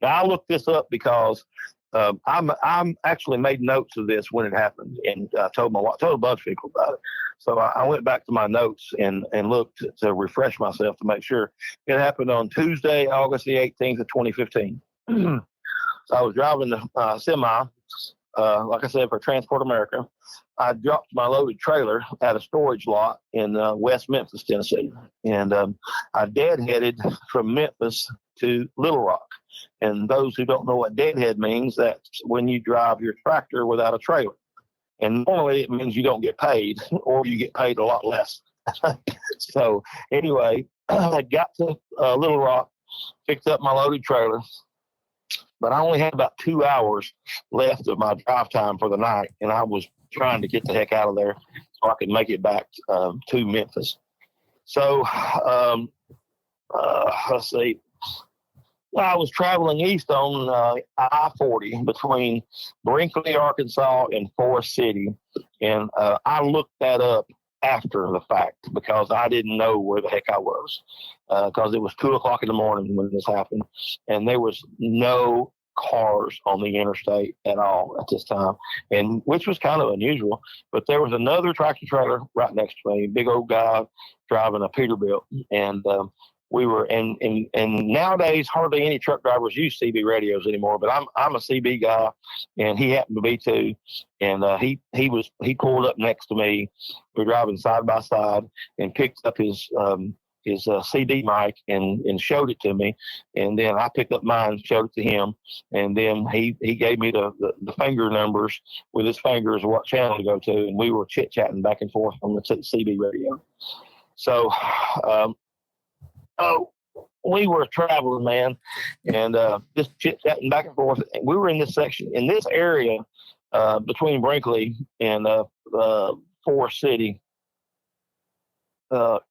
now I looked this up because I'm actually made notes of this when it happened, and I told a bunch of people about it. So I went back to my notes and looked to refresh myself to make sure. It happened on Tuesday, August the 18th of 2015. So I was driving the semi, like I said, for Transport America. I dropped my loaded trailer at a storage lot in West Memphis, Tennessee. And I deadheaded from Memphis to Little Rock. And those who don't know what deadhead means, that's when you drive your tractor without a trailer. And normally it means you don't get paid, or you get paid a lot less. So anyway, I got to Little Rock, picked up my loaded trailer, but I only had about 2 hours left of my drive time for the night, and I was trying to get the heck out of there so I could make it back to Memphis. So let's see. Well, I was traveling east on I-40 between Brinkley, Arkansas, and Forest City, and I looked that up after the fact because I didn't know where the heck I was because it was 2 o'clock in the morning when this happened, and there was no cars on the interstate at all at this time, and which was kind of unusual. But there was another tractor trailer right next to me, big old guy driving a Peterbilt, and we were and nowadays hardly any truck drivers use CB radios anymore, but I'm a CB guy, and he happened to be too. And he pulled up next to me. We were driving side by side, and picked up his CD mic and showed it to me, and then I picked up mine and showed it to him, and then he gave me the finger numbers with his fingers of what channel to go to, and we were chit-chatting back and forth on the CB radio. So we were traveling, man, and just chit-chatting back and forth. We were in this section, in this area between Brinkley and Forest City.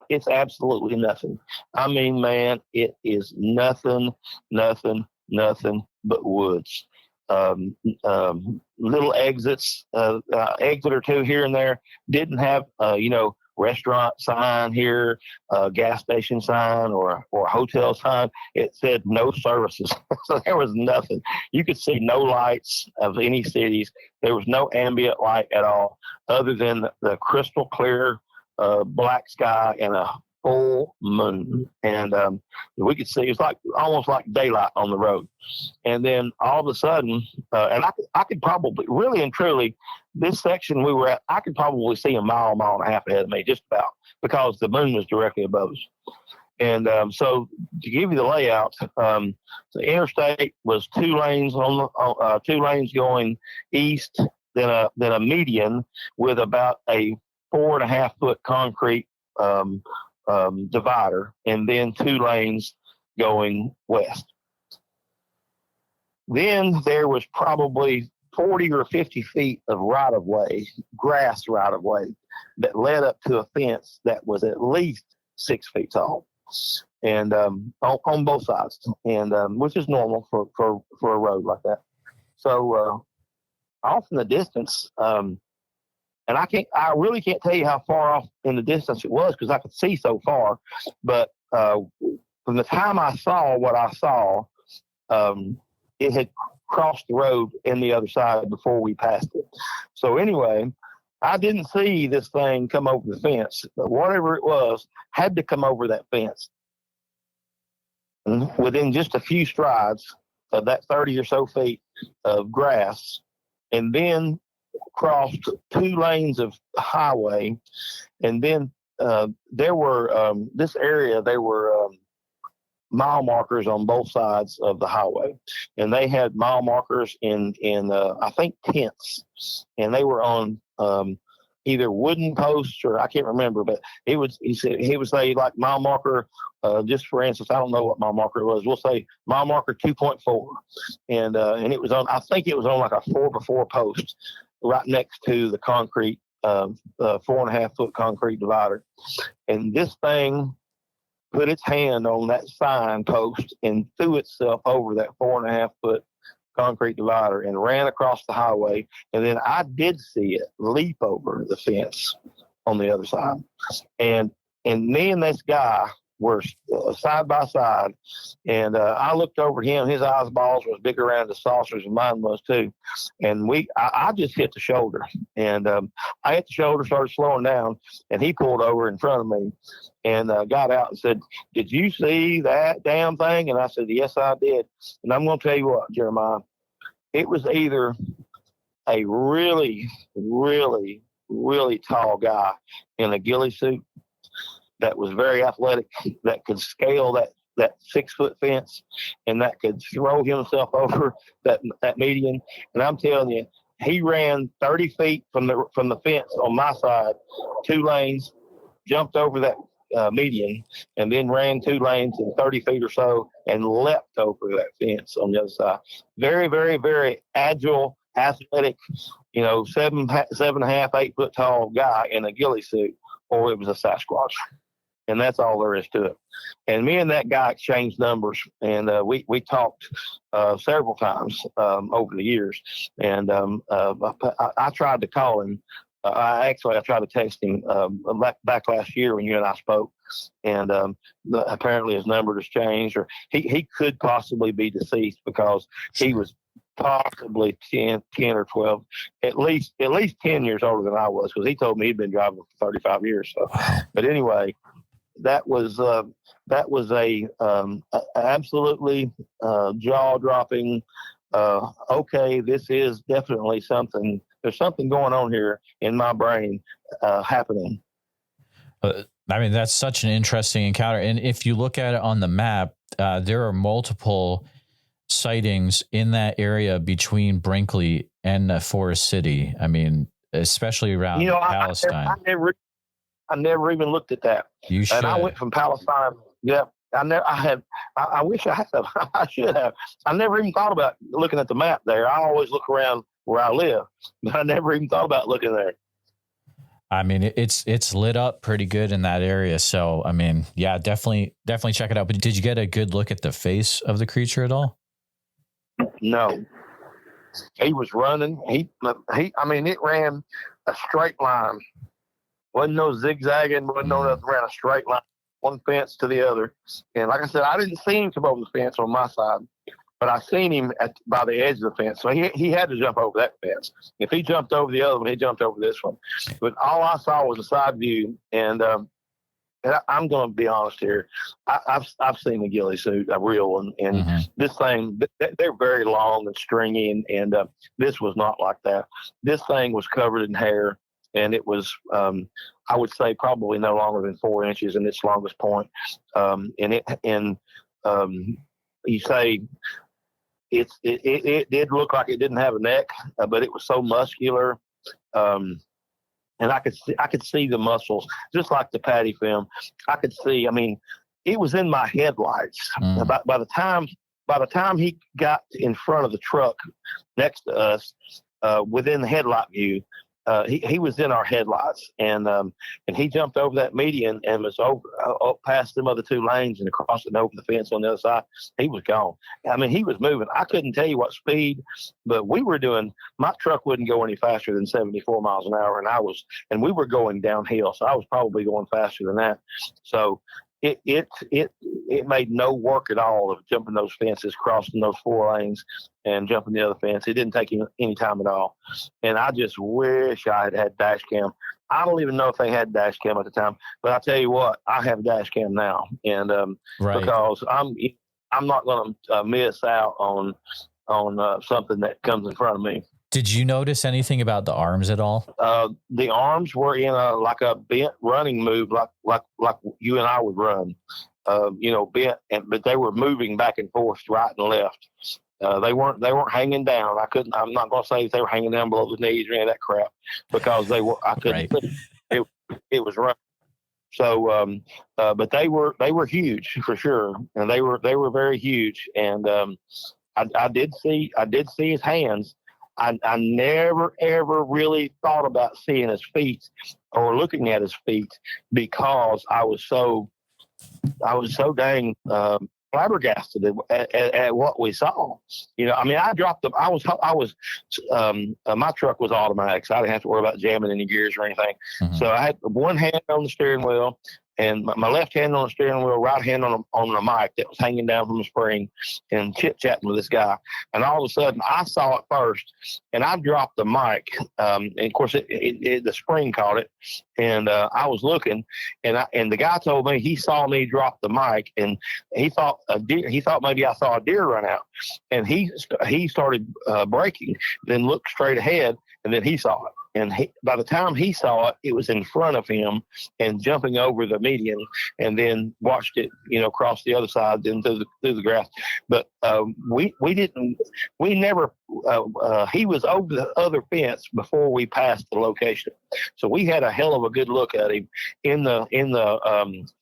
It's absolutely nothing. I mean, man, it is nothing but woods. Little exits, exit or two here and there. Didn't have, restaurant sign here, a gas station sign, or a hotel sign. It said no services. So there was nothing. You could see no lights of any cities. There was no ambient light at all, other than the crystal clear black sky and a full moon. And we could see, it was like almost like daylight on the road. And then all of a sudden, and I could probably, really and truly, this section we were at, I could probably see a mile and a half ahead of me, just about, because the moon was directly above us. And so to give you the layout, the interstate was two lanes going east, then a median with about a 4.5 foot concrete divider, and then 2 lanes going west. Then there was probably 40 or 50 feet of right-of-way, grass right-of-way, that led up to a fence that was at least 6 feet tall, and on both sides, and which is normal for a road like that. So off in the distance, and I really can't tell you how far off in the distance it was, because I could see so far, but from the time I saw what I saw, it had crossed the road in the other side before we passed it. So anyway, I didn't see this thing come over the fence, but whatever it was had to come over that fence. And within just a few strides of that 30 or so feet of grass, and then crossed 2 lanes of highway, and then there were this area, there were mile markers on both sides of the highway, and they had mile markers in I think tents, and they were on either wooden posts, or I can't remember, but he would say like mile marker, just for instance, I don't know what mile marker it was, we'll say mile marker 2.4, and it was on, I think it was on like a 4x4 post right next to the concrete 4.5 foot concrete divider. And this thing put its hand on that sign post and threw itself over that 4.5 foot concrete divider and ran across the highway. And then I did see it leap over the fence on the other side. And me and this guy were side by side, and I looked over at him. His eyeballs was bigger around the saucers than mine was too. And I just hit the shoulder, and I hit the shoulder, started slowing down, and he pulled over in front of me and got out and said, "Did you see that damn thing?" And I said, "Yes, I did." And I'm going to tell you what, Jeremiah, it was either a really, really, really tall guy in a ghillie suit that was very athletic, that could scale that 6 foot fence, and that could throw himself over that median. And I'm telling you, he ran 30 feet from the fence on my side, 2 lanes, jumped over that median, and then ran 2 lanes in 30 feet or so and leapt over that fence on the other side. Very, very, very agile, athletic, 7.5, 8 foot tall guy in a ghillie suit, or it was a Sasquatch. And that's all there is to it. And me and that guy exchanged numbers, and we talked several times over the years. And I tried to call him. I tried to text him back last year when you and I spoke. And apparently his number has changed, or he could possibly be deceased, because he was possibly 10 or 12, at least 10 years older than I was, because he told me he'd been driving for 35 years. So, but anyway, that was a absolutely jaw-dropping. Okay, this is definitely something. There's something going on here in my brain happening. I mean, that's such an interesting encounter. And if you look at it on the map, there are multiple sightings in that area between Brinkley and Forest City. I mean, especially around Palestine. I never even looked at that. You should. And I went from Palestine. Yeah, I wish I had. I should have. I never even thought about looking at the map there. I always look around where I live, but I never even thought about looking there. I mean, it's lit up pretty good in that area. So, I mean, yeah, definitely check it out. But did you get a good look at the face of the creature at all? No. He was running. It ran a straight line Wasn't no zigzagging, wasn't no nothing, ran a straight line, one fence to the other. And like I said, I didn't see him come over the fence on my side, but I seen him by the edge of the fence. So he had to jump over that fence. If he jumped over the other one, he jumped over this one. But all I saw was a side view. And I'm going to be honest here. I've seen the ghillie suit, a real one, and this thing, they're very long and stringy, and this was not like that. This thing was covered in hair, and it was, I would say, probably no longer than 4 inches in its longest point. You say it did look like it didn't have a neck, but it was so muscular. And I could see the muscles, just like the patty film. I could see. I mean, it was in my headlights. By the time he got in front of the truck next to us, within the headlight view, he was in our headlights, and he jumped over that median and was over past them other 2 lanes and across and over the fence on the other side. He was gone. I mean, he was moving. I couldn't tell you what speed, but my truck wouldn't go any faster than 74 miles an hour, and we were going downhill, so I was probably going faster than that. So it made no work at all of jumping those fences, crossing those 4 lanes, and jumping the other fence. It didn't take any time at all. And I just wish I had dash cam. I don't even know if they had dash cam at the time, but I tell you what, I have dash cam now, and because I'm not going to miss out on something that comes in front of me. Did you notice anything about the arms at all? The arms were in like a bent running move, like you and I would run. Bent, but they were moving back and forth, right and left. They weren't hanging down. I'm not going to say they were hanging down below the knees or any of that crap, because they were. I couldn't. Right. It was running. So, but they were huge for sure, and they were very huge. And I did see his hands. I never, ever really thought about seeing his feet or looking at his feet, because I was so dang flabbergasted at what we saw. I mean, I dropped them. My truck was automatic, so I didn't have to worry about jamming any gears or anything. So I had one hand on the steering wheel, and my left hand on the steering wheel, right hand on the mic that was hanging down from the spring, and chit-chatting with this guy. And all of a sudden, I saw it first, and I dropped the mic. And of course, the spring caught it, and I was looking, and the guy told me he saw me drop the mic, and he thought maybe I saw a deer run out, and he started braking, then looked straight ahead, and then he saw it. And by the time he saw it, it was in front of him and jumping over the median, and then watched it, cross the other side, then through the grass. But he was over the other fence before we passed the location. So we had a hell of a good look at him in the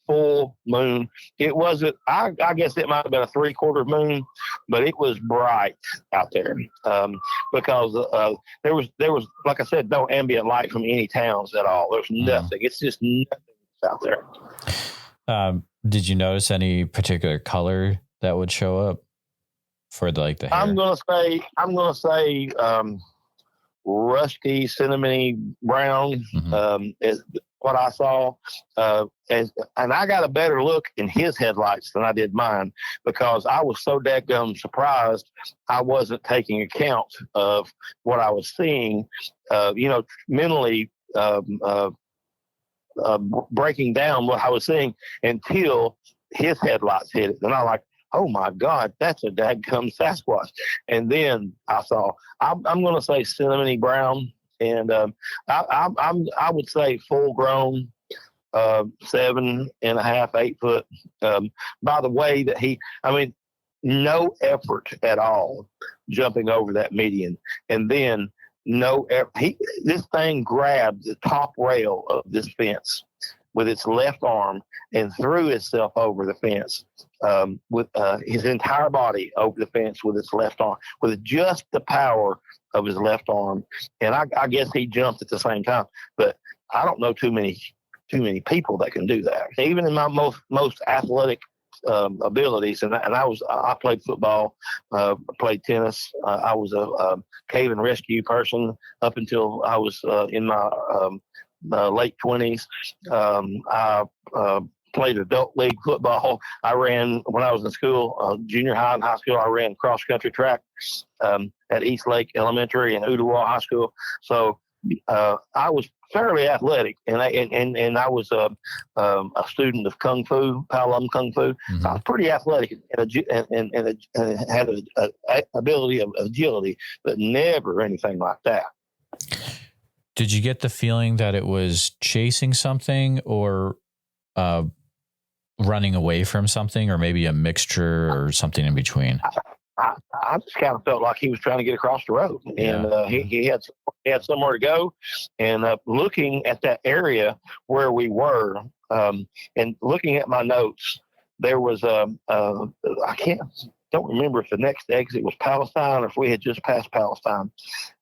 full moon. It wasn't, I guess it might have been a 3/4 moon, but it was bright out there, because there was, like I said, no ambient light from any towns at all. There's nothing. It's just nothing out there. Did you notice any particular color that would show up for the hair? I'm gonna say rusty, cinnamony brown is what I saw. And I got a better look in his headlights than I did mine, because I was so dadgum surprised I wasn't taking account of what I was seeing, mentally breaking down what I was seeing until his headlights hit it. And I'm like, oh my God, that's a dadgum Sasquatch. And then I saw, I'm going to say cinnamony brown, and I would say full grown, 7.5, 8 foot. By the way that no effort at all jumping over that median, and then this thing grabbed the top rail of this fence with its left arm and threw itself over the fence, with his entire body over the fence with its left arm, with just the power of his left arm. And I guess he jumped at the same time, but I don't know too many people that can do that. Even in my most athletic abilities, and I played football, played tennis. I was a cave and rescue person up until I was in my late 20s. I played adult league football. I ran, when I was in school, junior high and high school, I ran cross country track at East Lake Elementary and Ooltewah High School. So I was fairly athletic, and I was a student of Kung Fu, Paolum Kung Fu. Mm-hmm. So I was pretty athletic and had an ability of agility, but never anything like that. Did you get the feeling that it was chasing something or running away from something, or maybe a mixture or something in between? I just kind of felt like he was trying to get across the road, and he had somewhere to go. And looking at that area where we were, and looking at my notes, there was don't remember if the next exit was Palestine or if we had just passed Palestine.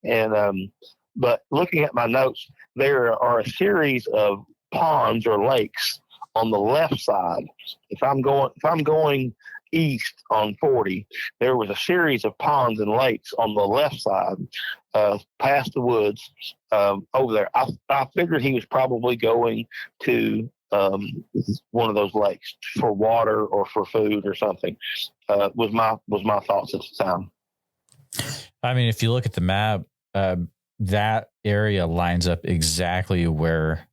And but looking at my notes, there are a series of ponds or lakes on the left side. If I'm going east on 40, there was a series of ponds and lakes on the left side, past the woods, over there. I figured he was probably going to one of those lakes for water or for food or something. Was my thoughts at the time. I mean, if you look at the map, that area lines up exactly where,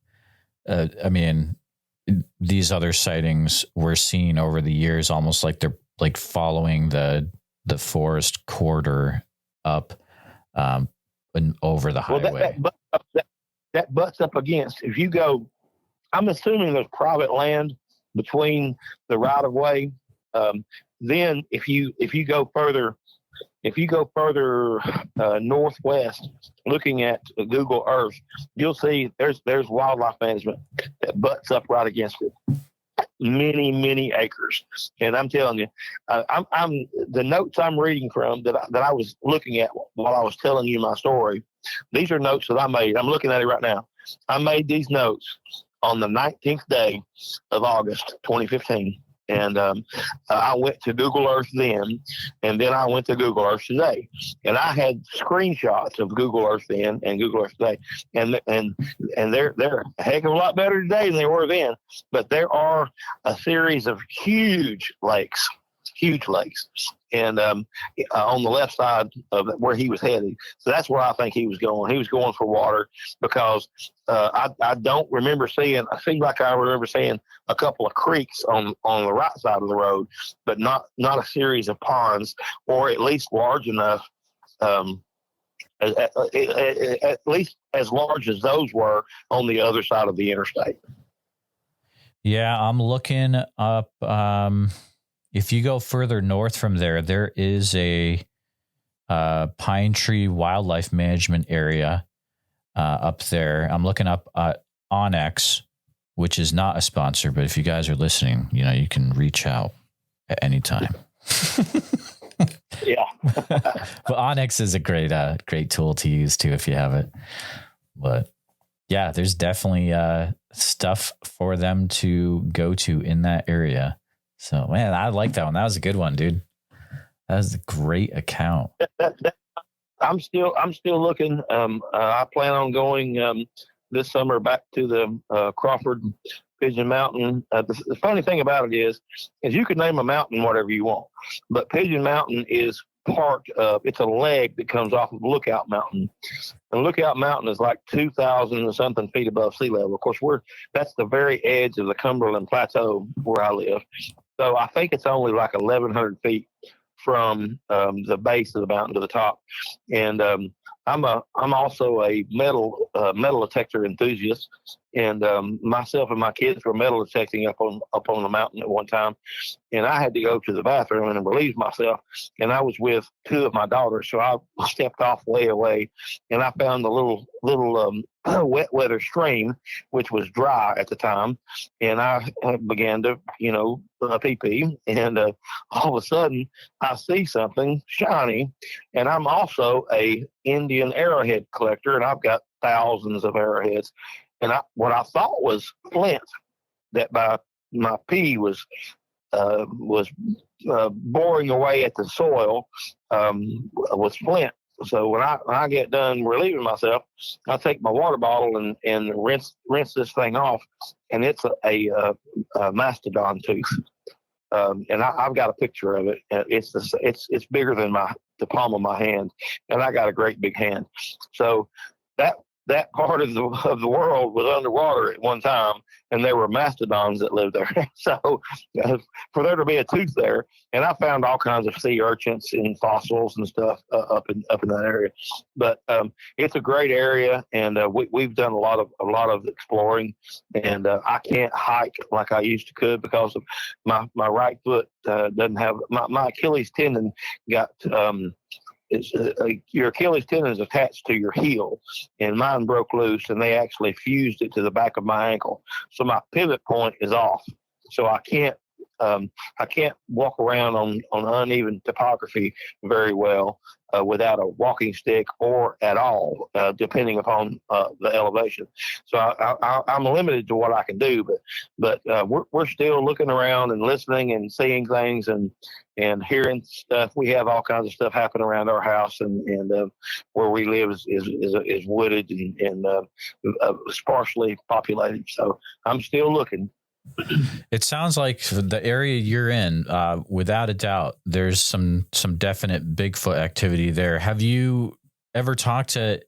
these other sightings we're seeing over the years, almost like they're like following the forest corridor up and over the highway. That butts up against, if you go, I'm assuming there's private land between the right of way. Then if you go further northwest, looking at Google Earth, you'll see there's wildlife management that butts up right against it. Many acres, and I'm telling you, I'm the notes I'm reading from that I was looking at while I was telling you my story. These are notes that I made. I'm looking at it right now. I made these notes on the 19th day of August, 2015. And I went to Google Earth then, and then I went to Google Earth today. And I had screenshots of Google Earth then and Google Earth today. And they're a heck of a lot better today than they were then. But there are a series of huge lakes. And on the left side of where he was headed. So that's where I think he was going. He was going for water because I don't remember seeing, I seem like I remember seeing a couple of creeks on the right side of the road, but not a series of ponds, or at least large enough, at least as large as those were on the other side of the interstate. Yeah, I'm looking up. If you go further north from there, there is a Pine Tree Wildlife Management Area up there. I'm looking up Onyx, which is not a sponsor, but if you guys are listening, you can reach out at any time. Yeah. But Onyx is a great tool to use too if you have it. But yeah, there's definitely stuff for them to go to in that area. So, man, I like that one. That was a good one, dude. That was a great account. I'm still looking. I plan on going this summer back to the Crawford Pigeon Mountain. The funny thing about it is you could name a mountain whatever you want, but Pigeon Mountain is part of, it's a leg that comes off of Lookout Mountain. And Lookout Mountain is like 2,000 and something feet above sea level. Of course, that's the very edge of the Cumberland Plateau where I live. So I think it's only like 1,100 feet from the base of the mountain to the top. And I'm also a metal detector enthusiast, and myself and my kids were metal detecting up on the mountain at one time, and I had to go to the bathroom and relieve myself, and I was with two of my daughters, so I stepped off way away, and I found a little wet weather stream, which was dry at the time, and I began to pee, and all of a sudden I see something shiny, and I'm also a Indian arrowhead collector, and I've got thousands of arrowheads, and what I thought was flint, that my pee was boring away at the soil, was flint. So when I get done relieving myself, I take my water bottle and rinse this thing off, and it's a mastodon tooth. And I've got a picture of it. It's bigger than the palm of my hand, and I got a great big hand. So that part of the world was underwater at one time, and there were mastodons that lived there. So for there to be a tooth there, and I found all kinds of sea urchins and fossils and stuff up in that area. But it's a great area, and we've done a lot of exploring. And I can't hike like I used to could because of my right foot doesn't have my Achilles tendon got. Your Achilles tendon is attached to your heel, and mine broke loose, and they actually fused it to the back of my ankle. So my pivot point is off. So I can't walk around on uneven topography very well without a walking stick or at all, depending upon the elevation. So I'm limited to what I can do, but we're still looking around and listening and seeing things and hearing stuff. We have all kinds of stuff happen around our house, and where we live is wooded and sparsely populated. So I'm still looking. It sounds like the area you're in, without a doubt, there's some definite Bigfoot activity there. Have you ever talked to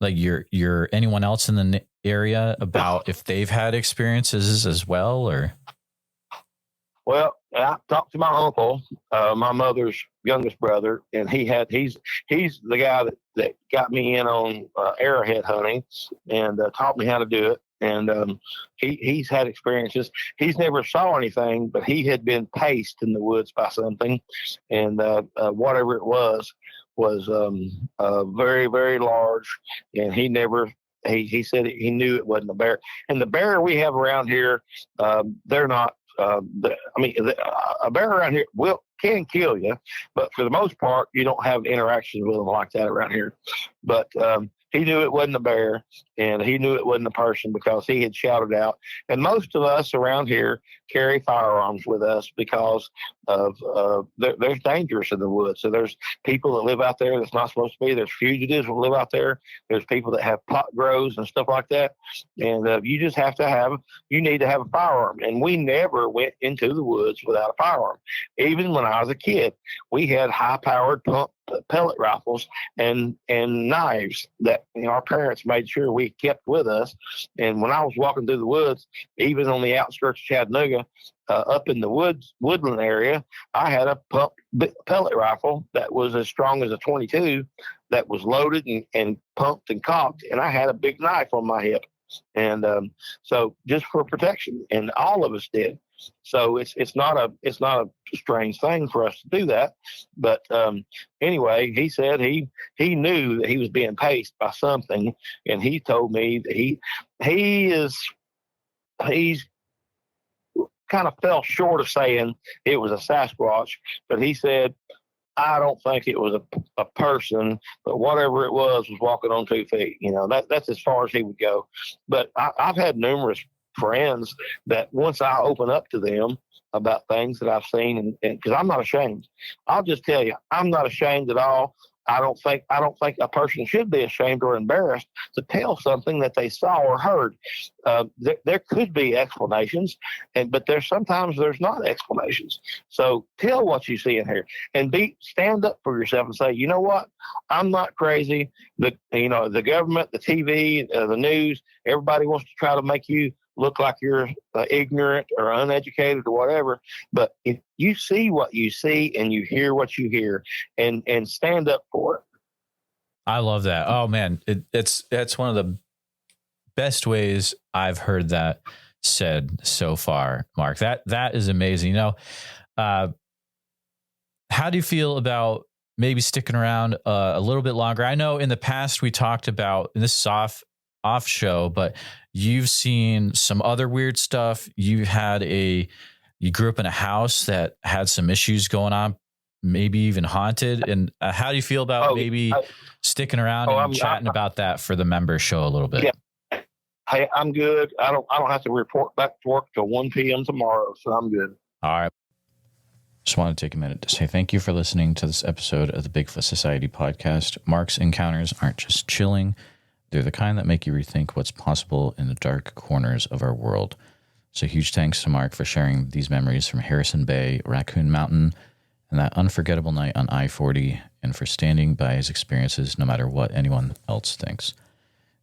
like your anyone else in the area about if they've had experiences as well, or? Well, I talked to my uncle, my mother's youngest brother, and he's the guy that got me in on arrowhead hunting and taught me how to do it. And he's had experiences. He's never saw anything, but he had been paced in the woods by something, and whatever it was very, very large. And he said he knew it wasn't a bear. And the bear we have around here, they're not. A bear around here can kill you, but for the most part, you don't have interactions with them like that around here. But he knew it wasn't a bear, and he knew it wasn't a person because he had shouted out. And most of us around here carry firearms with us because of there's dangers in the woods. So there's people that live out there that's not supposed to be. There's fugitives that live out there. There's people that have pot grows and stuff like that. And you just you need to have a firearm. And we never went into the woods without a firearm. Even when I was a kid, we had high-powered pellet rifles and knives that our parents made sure we kept with us. And when I was walking through the woods, even on the outskirts of Chattanooga, up in the woodland area, I had a pellet rifle that was as strong as a 22 that was loaded and pumped and cocked, and I had a big knife on my hip. And so just for protection, and all of us did. So it's not a strange thing for us to do that. But anyway, he said he knew that he was being paced by something, and he told me that he's kind of fell short of saying it was a Sasquatch, but he said, I don't think it was a person, but whatever it was walking on 2 feet. That's as far as he would go. But I've had numerous friends that once I open up to them about things that I've seen, and because I'm not ashamed, I'll just tell you, I'm not ashamed at all. I don't think a person should be ashamed or embarrassed to tell something that they saw or heard. There could be explanations, but sometimes there's not explanations. So tell what you see in here, and stand up for yourself and say, you know what, I'm not crazy. The government, the TV, the news, everybody wants to try to make you look like you're ignorant or uneducated or whatever. But if you see what you see and you hear what you hear, and stand up for it. I love that. Oh man, it's one of the best ways I've heard that said so far, Mark. That is amazing. How do you feel about maybe sticking around a little bit longer? I know in the past we talked about, and this is off show, but you've seen some other weird stuff. You grew up in a house that had some issues going on, maybe even haunted. And how do you feel about sticking around and chatting about that for the members show a little bit? Yeah. Hey, I'm good. I don't have to report back to work till 1 p.m. tomorrow, so I'm good. All right. Just want to take a minute to say thank you for listening to this episode of the Bigfoot Society podcast. Mark's encounters aren't just chilling. They're the kind that make you rethink what's possible in the dark corners of our world. So huge thanks to Mark for sharing these memories from Harrison Bay, Raccoon Mountain, and that unforgettable night on I-40, and for standing by his experiences no matter what anyone else thinks.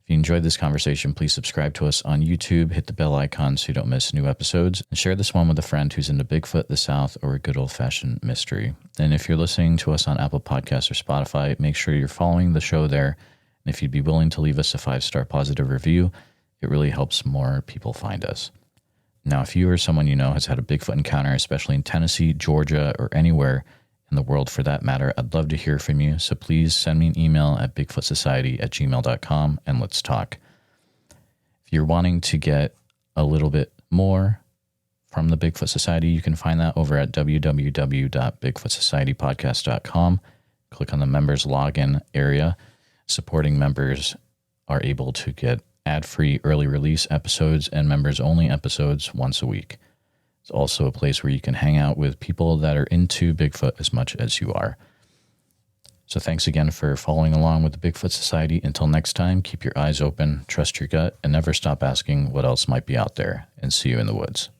If you enjoyed this conversation, please subscribe to us on YouTube, hit the bell icon so you don't miss new episodes, and share this one with a friend who's into Bigfoot, the South, or a good old-fashioned mystery. And if you're listening to us on Apple Podcasts or Spotify, make sure you're following the show there. And if you'd be willing to leave us a 5-star positive review, it really helps more people find us. Now, if you or someone you know has had a Bigfoot encounter, especially in Tennessee, Georgia, or anywhere in the world for that matter, I'd love to hear from you. So please send me an email at bigfootsociety@gmail.com and let's talk. If you're wanting to get a little bit more from the Bigfoot Society, you can find that over at www.bigfootsocietypodcast.com. Click on the members login area. Supporting members are able to get ad-free early release episodes and members-only episodes once a week. It's also a place where you can hang out with people that are into Bigfoot as much as you are. So thanks again for following along with the Bigfoot Society. Until next time, keep your eyes open, trust your gut, and never stop asking what else might be out there. And see you in the woods.